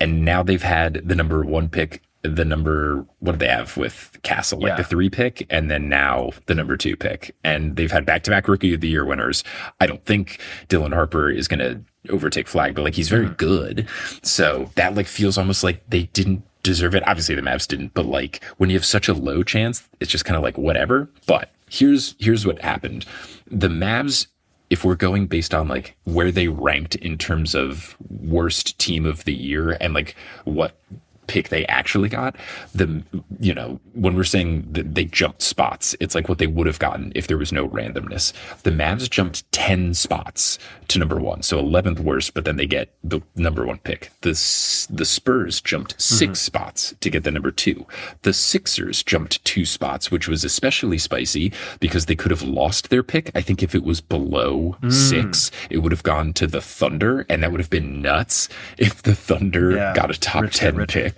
And now they've had the number 1 pick, what do they have with Castle? The 3 pick, and then now the number 2 pick. And they've had back-to-back Rookie of the Year winners. I don't think Dylan Harper is going to overtake Flagg, but he's very good. So that feels almost like they didn't deserve it. Obviously the Mavs didn't, but like when you have such a low chance, it's just kind of like whatever. But here's what happened. The Mavs, if we're going based on like where they ranked in terms of worst team of the year and like what pick they actually got, when we're saying that they jumped spots, it's like what they would have gotten if there was no randomness. The Mavs jumped 10 spots to number 1, so 11th worst, but then they get the number 1 pick. The Spurs jumped 6 spots to get the number 2. The Sixers jumped 2 spots, which was especially spicy because they could have lost their pick. I think if it was below 6, it would have gone to the Thunder, and that would have been nuts if the Thunder got a top 10 pick.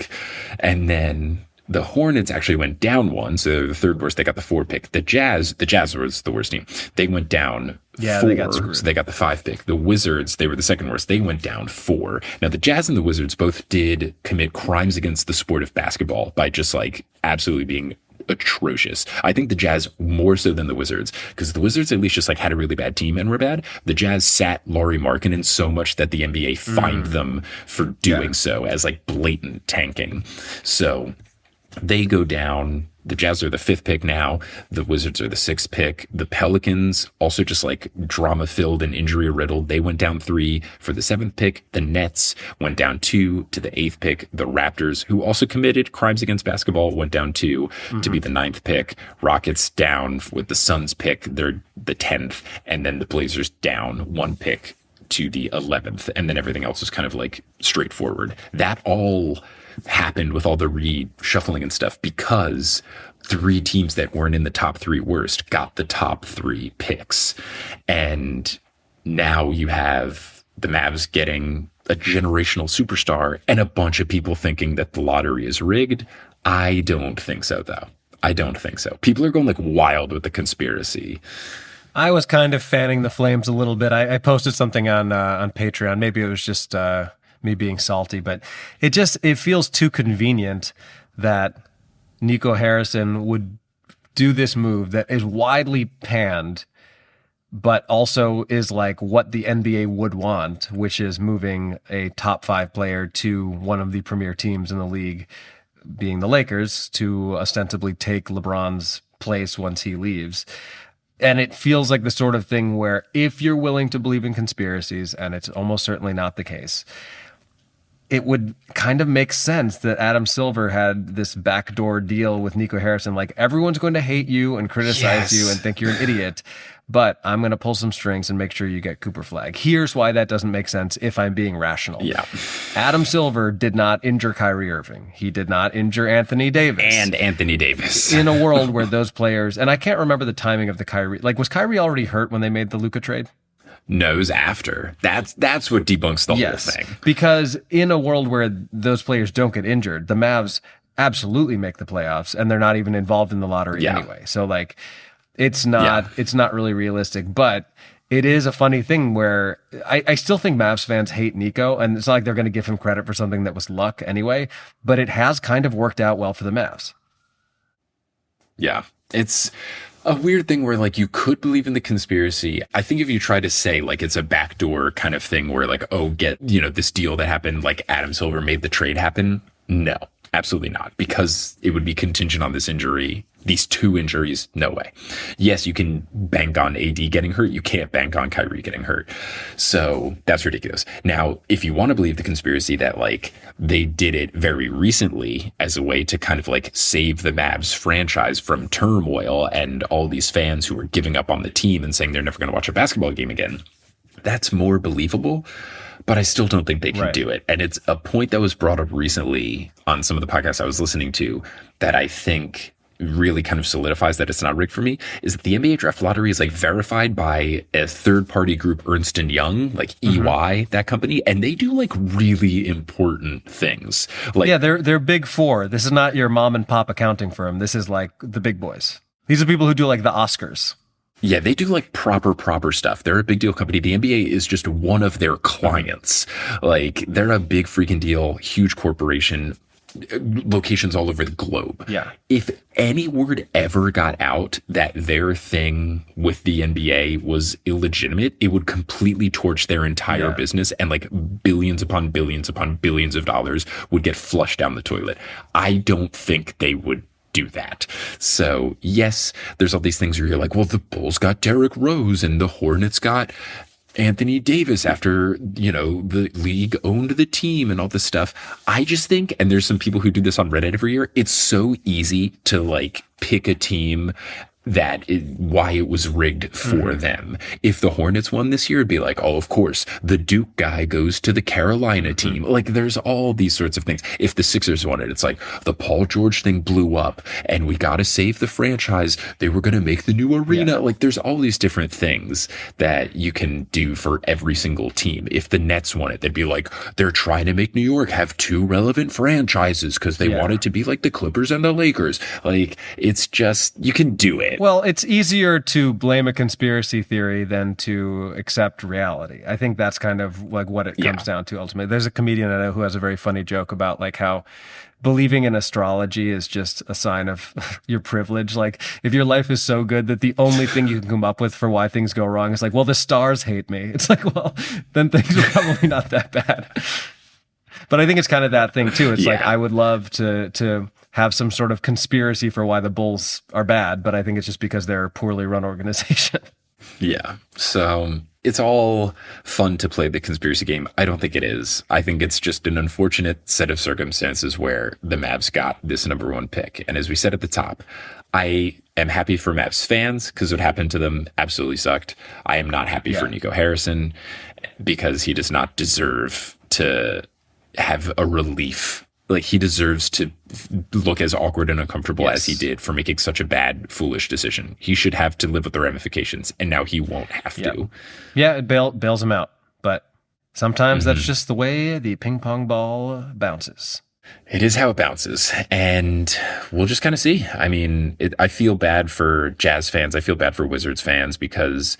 And then the Hornets actually went down 1, so they're the 3rd worst. They got the 4 pick. The Jazz was the worst team. They went down 4, they got screwed. So they got the 5 pick. The Wizards, they were the 2nd worst. They went down 4. Now the Jazz and the Wizards both did commit crimes against the sport of basketball by just like absolutely being atrocious. I think the Jazz more so than the Wizards, because the Wizards at least just like had a really bad team and were bad. The Jazz sat Lauri Markkanen so much that the NBA fined them for doing so as like blatant tanking. So they go down. The Jazz are the 5th pick now. The Wizards are the 6th pick. The Pelicans, also just like drama-filled and injury-riddled, they went down 3 for the 7th pick. The Nets went down 2 to the 8th pick. The Raptors, who also committed crimes against basketball, went down 2 to be the 9th pick. Rockets down with the Suns pick. They're the 10th. And then the Blazers down 1 pick to the 11th. And then everything else is kind of like straightforward. That all happened with all the reshuffling and stuff because 3 teams that weren't in the top 3 worst got the top 3 picks. And now you have the Mavs getting a generational superstar and a bunch of people thinking that the lottery is rigged. I don't think so, though. I don't think so. People are going like wild with the conspiracy. I was kind of fanning the flames a little bit. I posted something on Patreon. Maybe it was just me being salty, but it feels too convenient that Nico Harrison would do this move that is widely panned, but also is like what the NBA would want, which is moving a top 5 player to one of the premier teams in the league, being the Lakers, to ostensibly take LeBron's place once he leaves. And it feels like the sort of thing where if you're willing to believe in conspiracies, and it's almost certainly not the case, it would kind of make sense that Adam Silver had this backdoor deal with Nico Harrison. Like, everyone's going to hate you and criticize you and think you're an idiot, but I'm going to pull some strings and make sure you get Cooper Flag. Here's why that doesn't make sense if I'm being rational. Yeah. Adam Silver did not injure Kyrie Irving. He did not injure Anthony Davis. And Anthony Davis. In a world where those players, and I can't remember the timing of the Kyrie, like, was Kyrie already hurt when they made the Luka trade? Knows after. That's what debunks the whole thing. Because in a world where those players don't get injured, the Mavs absolutely make the playoffs, and they're not even involved in the lottery anyway. So like, it's not really realistic. But it is a funny thing where I still think Mavs fans hate Nico, and it's not like they're going to give him credit for something that was luck anyway. But it has kind of worked out well for the Mavs. Yeah, it's a weird thing where like you could believe in the conspiracy. I think if you try to say like it's a backdoor kind of thing where like, oh, get, this deal that happened, like Adam Silver made the trade happen. No, absolutely not. Because it would be contingent on this injury. These 2 injuries, no way. Yes, you can bank on AD getting hurt. You can't bank on Kyrie getting hurt. So that's ridiculous. Now, if you want to believe the conspiracy that like they did it very recently as a way to kind of like save the Mavs franchise from turmoil and all these fans who are giving up on the team and saying they're never going to watch a basketball game again, that's more believable. But I still don't think they can do it. And it's a point that was brought up recently on some of the podcasts I was listening to that I think really kind of solidifies that it's not rigged for me, is that the NBA draft lottery is like verified by a third-party group, Ernst & Young, like EY, that company, and they do like really important things. Like, yeah, they're big 4. This is not your mom and pop accounting firm. This is like the big boys. These are people who do like the Oscars. Yeah, they do like proper stuff. They're a big deal company. The NBA is just one of their clients. Like, they're a big freaking deal, huge corporation. locations all over the globe. Yeah. If any word ever got out that their thing with the NBA was illegitimate, it would completely torch their entire business, and like billions upon billions upon billions of dollars would get flushed down the toilet. I don't think they would do that. So yes, there's all these things where you're like, well, the Bulls got Derrick Rose and the Hornets got Anthony Davis after, you know, the league owned the team and all this stuff. I just think, and there's some people who do this on Reddit every year, it's so easy to like pick a team why it was rigged for them. If the Hornets won this year, it'd be like, oh, of course, the Duke guy goes to the Carolina team. Like, there's all these sorts of things. If the Sixers won it, it's like the Paul George thing blew up and we got to save the franchise. They were going to make the new arena. Yeah. Like, there's all these different things that you can do for every single team. If the Nets won it, they'd be like, they're trying to make New York have two relevant franchises because they want it to be like the Clippers and the Lakers. Like, it's just, you can do it. Well, it's easier to blame a conspiracy theory than to accept reality. I think that's kind of like what it comes down to ultimately. There's a comedian I know who has a very funny joke about like how believing in astrology is just a sign of your privilege. Like, if your life is so good that the only thing you can come up with for why things go wrong is like, well, the stars hate me. It's like, well, then things are probably not that bad. But I think it's kind of that thing too. It's like, I would love to have some sort of conspiracy for why the Bulls are bad, but I think it's just because they're a poorly run organization. Yeah. So it's all fun to play the conspiracy game. I don't think it is. I think it's just an unfortunate set of circumstances where the Mavs got this number one pick. And as we said at the top, I am happy for Mavs fans because what happened to them absolutely sucked. I am not happy for Nico Harrison because he does not deserve to have a relief. Like, he deserves to look as awkward and uncomfortable as he did for making such a bad, foolish decision. He should have to live with the ramifications, and now he won't have to. Yeah, it bails him out. But sometimes that's just the way the ping pong ball bounces. It is how it bounces, and we'll just kind of see. I mean, I feel bad for Jazz fans. I feel bad for Wizards fans because,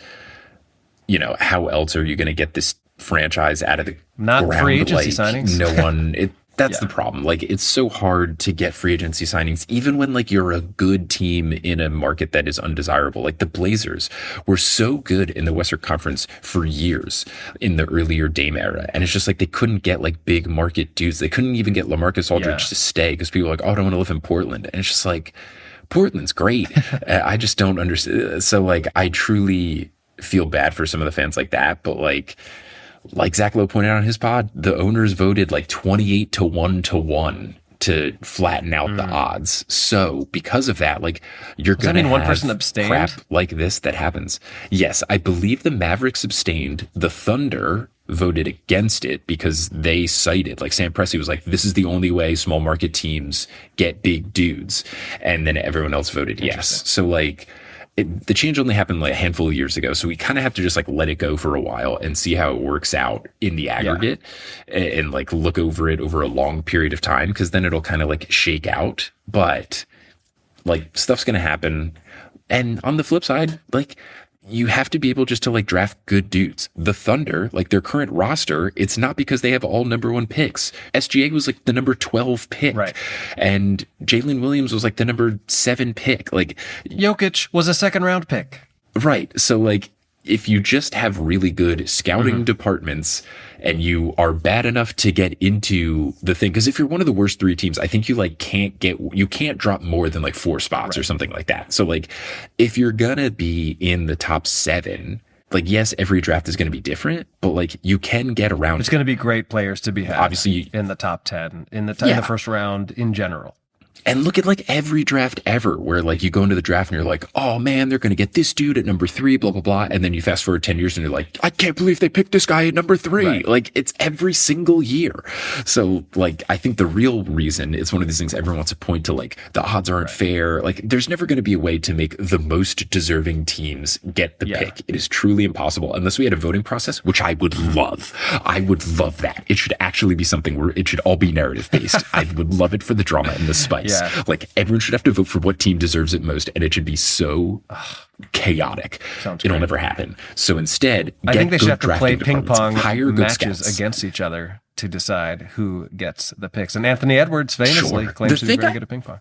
you know, how else are you going to get this franchise out of the not ground? Free agency signings. No one. That's the problem. Like, it's so hard to get free agency signings, even when like you're a good team in a market that is undesirable. Like, the Blazers were so good in the Western Conference for years in the earlier Dame era. And it's just like, they couldn't get like big market dudes. They couldn't even get LaMarcus Aldridge to stay because people were like, oh, I don't want to live in Portland. And it's just like, Portland's great. I just don't understand. So like, I truly feel bad for some of the fans like that. But like Zach Lowe pointed out on his pod, the owners voted like 28 to 1 to flatten out the odds. So because of that, like, you're going to have one person abstained? Crap like this that happens. Yes, I believe the Mavericks abstained. The Thunder voted against it because they cited, like, Sam Presti was like, this is the only way small market teams get big dudes. And then everyone else voted yes. So like, the change only happened like a handful of years ago, so we kind of have to just like let it go for a while and see how it works out in the aggregate and like look over it over a long period of time, because then it'll kind of like shake out. But like, stuff's going to happen. And on the flip side, like, you have to be able just to like draft good dudes. The Thunder, like, their current roster, it's not because they have all number one picks. SGA was like the number 12 pick. Right. And Jalen Williams was like the number 7 pick. Like, Jokic was a second round pick. Right. So like, if you just have really good scouting departments and you are bad enough to get into the thing, because if you're one of the worst 3 teams, I think you like you can't drop more than like 4 spots or something like that. So like, if you're gonna be in the top 7, like, yes, every draft is going to be different, but like, you can get around. It's going to be great players to be had. Obviously, in the top 10, in the first round in general. And look at like every draft ever where like you go into the draft and you're like, oh man, they're going to get this dude at number 3, blah, blah, blah. And then you fast forward 10 years and you're like, I can't believe they picked this guy at number 3. Right. Like, it's every single year. So like, I think the real reason, it's one of these things everyone wants to point to, like, the odds aren't fair. Like, there's never going to be a way to make the most deserving teams get the pick. It is truly impossible unless we had a voting process, which I would love. I would love that. It should actually be something where it should all be narrative based. I would love it for the drama and the spice. Like, everyone should have to vote for what team deserves it most, and it should be so chaotic. It'll never happen. So instead, I think they should have to play ping pong hire good matches scouts against each other to decide who gets the picks. And Anthony Edwards famously claims to be very good at ping pong.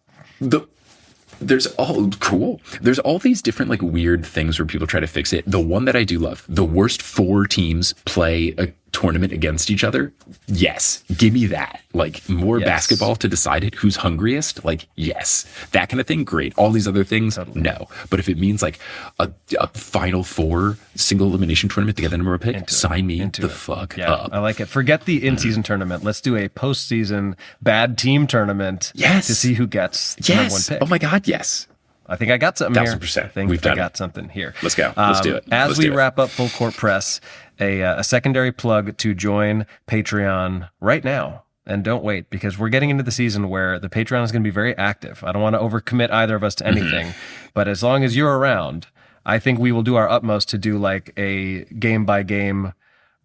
There's all these different like weird things where people try to fix it. The one that I do love, the worst 4 teams play a tournament against each other. Yes, give me that. Like more basketball to decide it, who's hungriest. Like yes, that kind of thing. Great. All these other things, no. But if it means like a Final 4 single elimination tournament to get the number of pick, sign me the fuck up. I like it. Forget the in-season tournament. Let's do a postseason bad team tournament. Yes. To see who gets the number 1 pick. Oh my God, yes. I think I got something here. 1,000%. I think I got something here. Let's go. Let's do it. As we wrap up Full Court Press, a secondary plug to join Patreon right now. And don't wait, because we're getting into the season where the Patreon is going to be very active. I don't want to overcommit either of us to anything, but as long as you're around, I think we will do our utmost to do like a game-by-game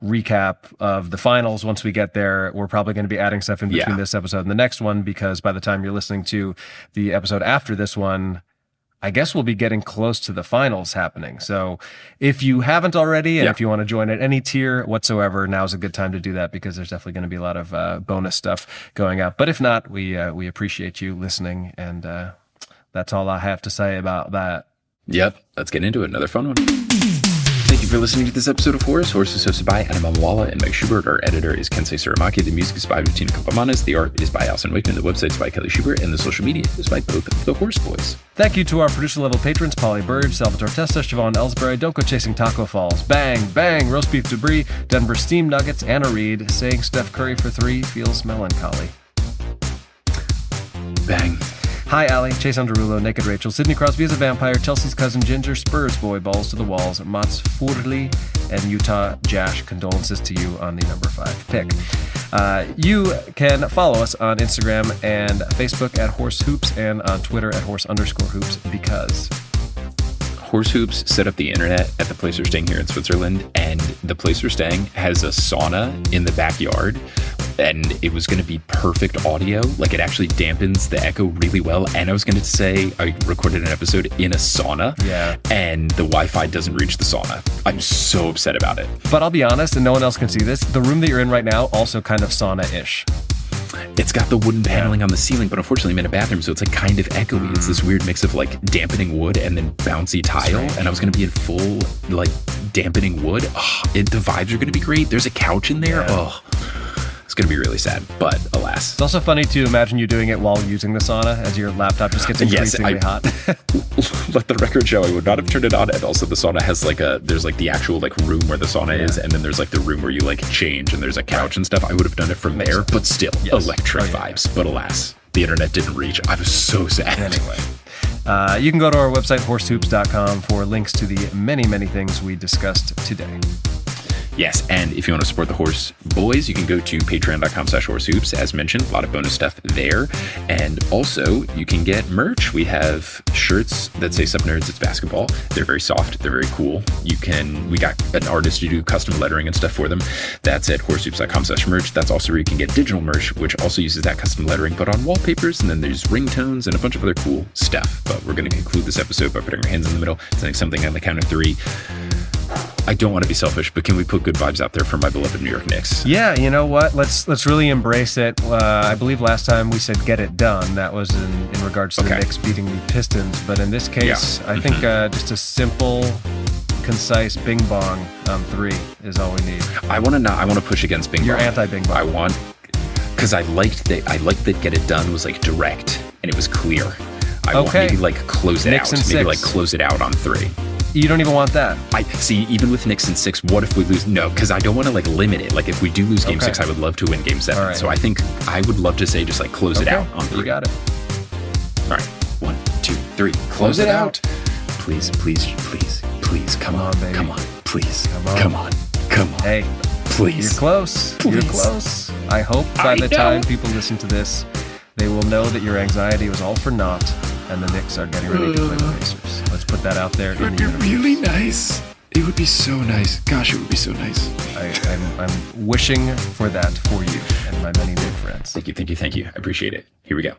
recap of the finals. Once we get there, we're probably going to be adding stuff in between this episode and the next one, because by the time you're listening to the episode after this one, I guess we'll be getting close to the finals happening. So if you haven't already, and if you want to join at any tier whatsoever, now's a good time to do that, because there's definitely going to be a lot of bonus stuff going up. But if not, we appreciate you listening, and that's all I have to say about that. Yep. Let's get into it. Another fun one. Thank you for listening to this episode of Horse. Horse is hosted by Adam Amawala and Mike Schubert. Our editor is Kensei Suramaki. The music is by Bettina Kapamanis. The art is by Alison Wakeman. The website is by Kelly Schubert. And the social media is by both of the Horse Boys. Thank you to our producer-level patrons, Polly Burge, Salvatore Testa, Siobhan Ellsbury, Don't Go Chasing Taco Falls, Bang, Bang, Roast Beef Debris, Denver Steam Nuggets, Anna Reed. Saying Steph Curry for 3 feels melancholy. Bang. Hi, Allie, Chase Underulo, Naked Rachel, Sidney Crosby is a vampire, Chelsea's cousin Ginger, Spurs boy, balls to the walls, Mats Furley, and Utah Jash. Condolences to you on the number 5 pick. You can follow us on Instagram and Facebook at Horse Hoops, and on Twitter at Horse_Hoops, because Horse Hoops set up the internet at the place we're staying here in Switzerland, and the place we're staying has a sauna in the backyard, and it was going to be perfect audio. Like, it actually dampens the echo really well. And I was going to say, I recorded an episode in a sauna, and the Wi-Fi doesn't reach the sauna. I'm so upset about it. But I'll be honest, and no one else can see this, the room that you're in right now also kind of sauna-ish. It's got the wooden paneling on the ceiling, but unfortunately I'm in a bathroom, so it's like kind of echoey. It's this weird mix of like dampening wood and then bouncy tile. And I was going to be in full like dampening wood. The vibes are going to be great. There's a couch in there. It's going to be really sad, but alas. It's also funny to imagine you doing it while using the sauna as your laptop just gets increasingly hot. Let the record show I would not have turned it on. And also the sauna has like there's like the actual like room where the sauna is, and then there's like the room where you like change, and there's a couch and stuff. I would have done it from there, but still electric vibes. But alas, the internet didn't reach. I was so sad. Anyway. You can go to our website, horsehoops.com, for links to the many, many things we discussed today. Yes, and if you want to support the Horse Boys, you can go to patreon.com/horsehoops. As mentioned, a lot of bonus stuff there. And also, you can get merch. We have shirts that say Sup Nerds, It's Basketball. They're very soft. They're very cool. We got an artist to do custom lettering and stuff for them. That's at horsehoops.com/merch. That's also where you can get digital merch, which also uses that custom lettering, but on wallpapers. And then there's ringtones and a bunch of other cool stuff. But we're going to conclude this episode by putting our hands in the middle, saying something on the count of 3. I don't want to be selfish, but can we put good vibes out there for my beloved New York Knicks? Yeah, you know what? Let's really embrace it. I believe last time we said get it done. That was in regards to the Knicks beating the Pistons. But in this case, I think just a simple, concise bing bong on 3 is all we need. I want to push against bing bong. You're anti-bing bong. Because I liked that get it done was like direct and it was clear. I want maybe like close it Knicks out. Maybe like close it out on 3. You don't even want that. I see. Even with Knicks in 6, what if we lose? No, because I don't want to like limit it. Like if we do lose Game 6, I would love to win Game 7. Right. So I think I would love to say just like close it out on 3. You got it. All right, 1, 2, 3, close it out. Please, please, please, please, come on, baby. Come on, please, come on. Hey, please. You're close. Please. You're close. I hope by the time people listen to this, they will know that your anxiety was all for naught. And the Knicks are getting ready to play the Pacers. Let's put that out there. It would be really nice. It would be so nice. Gosh, it would be so nice. I'm wishing for that for you and my many new friends. Thank you. I appreciate it. Here we go.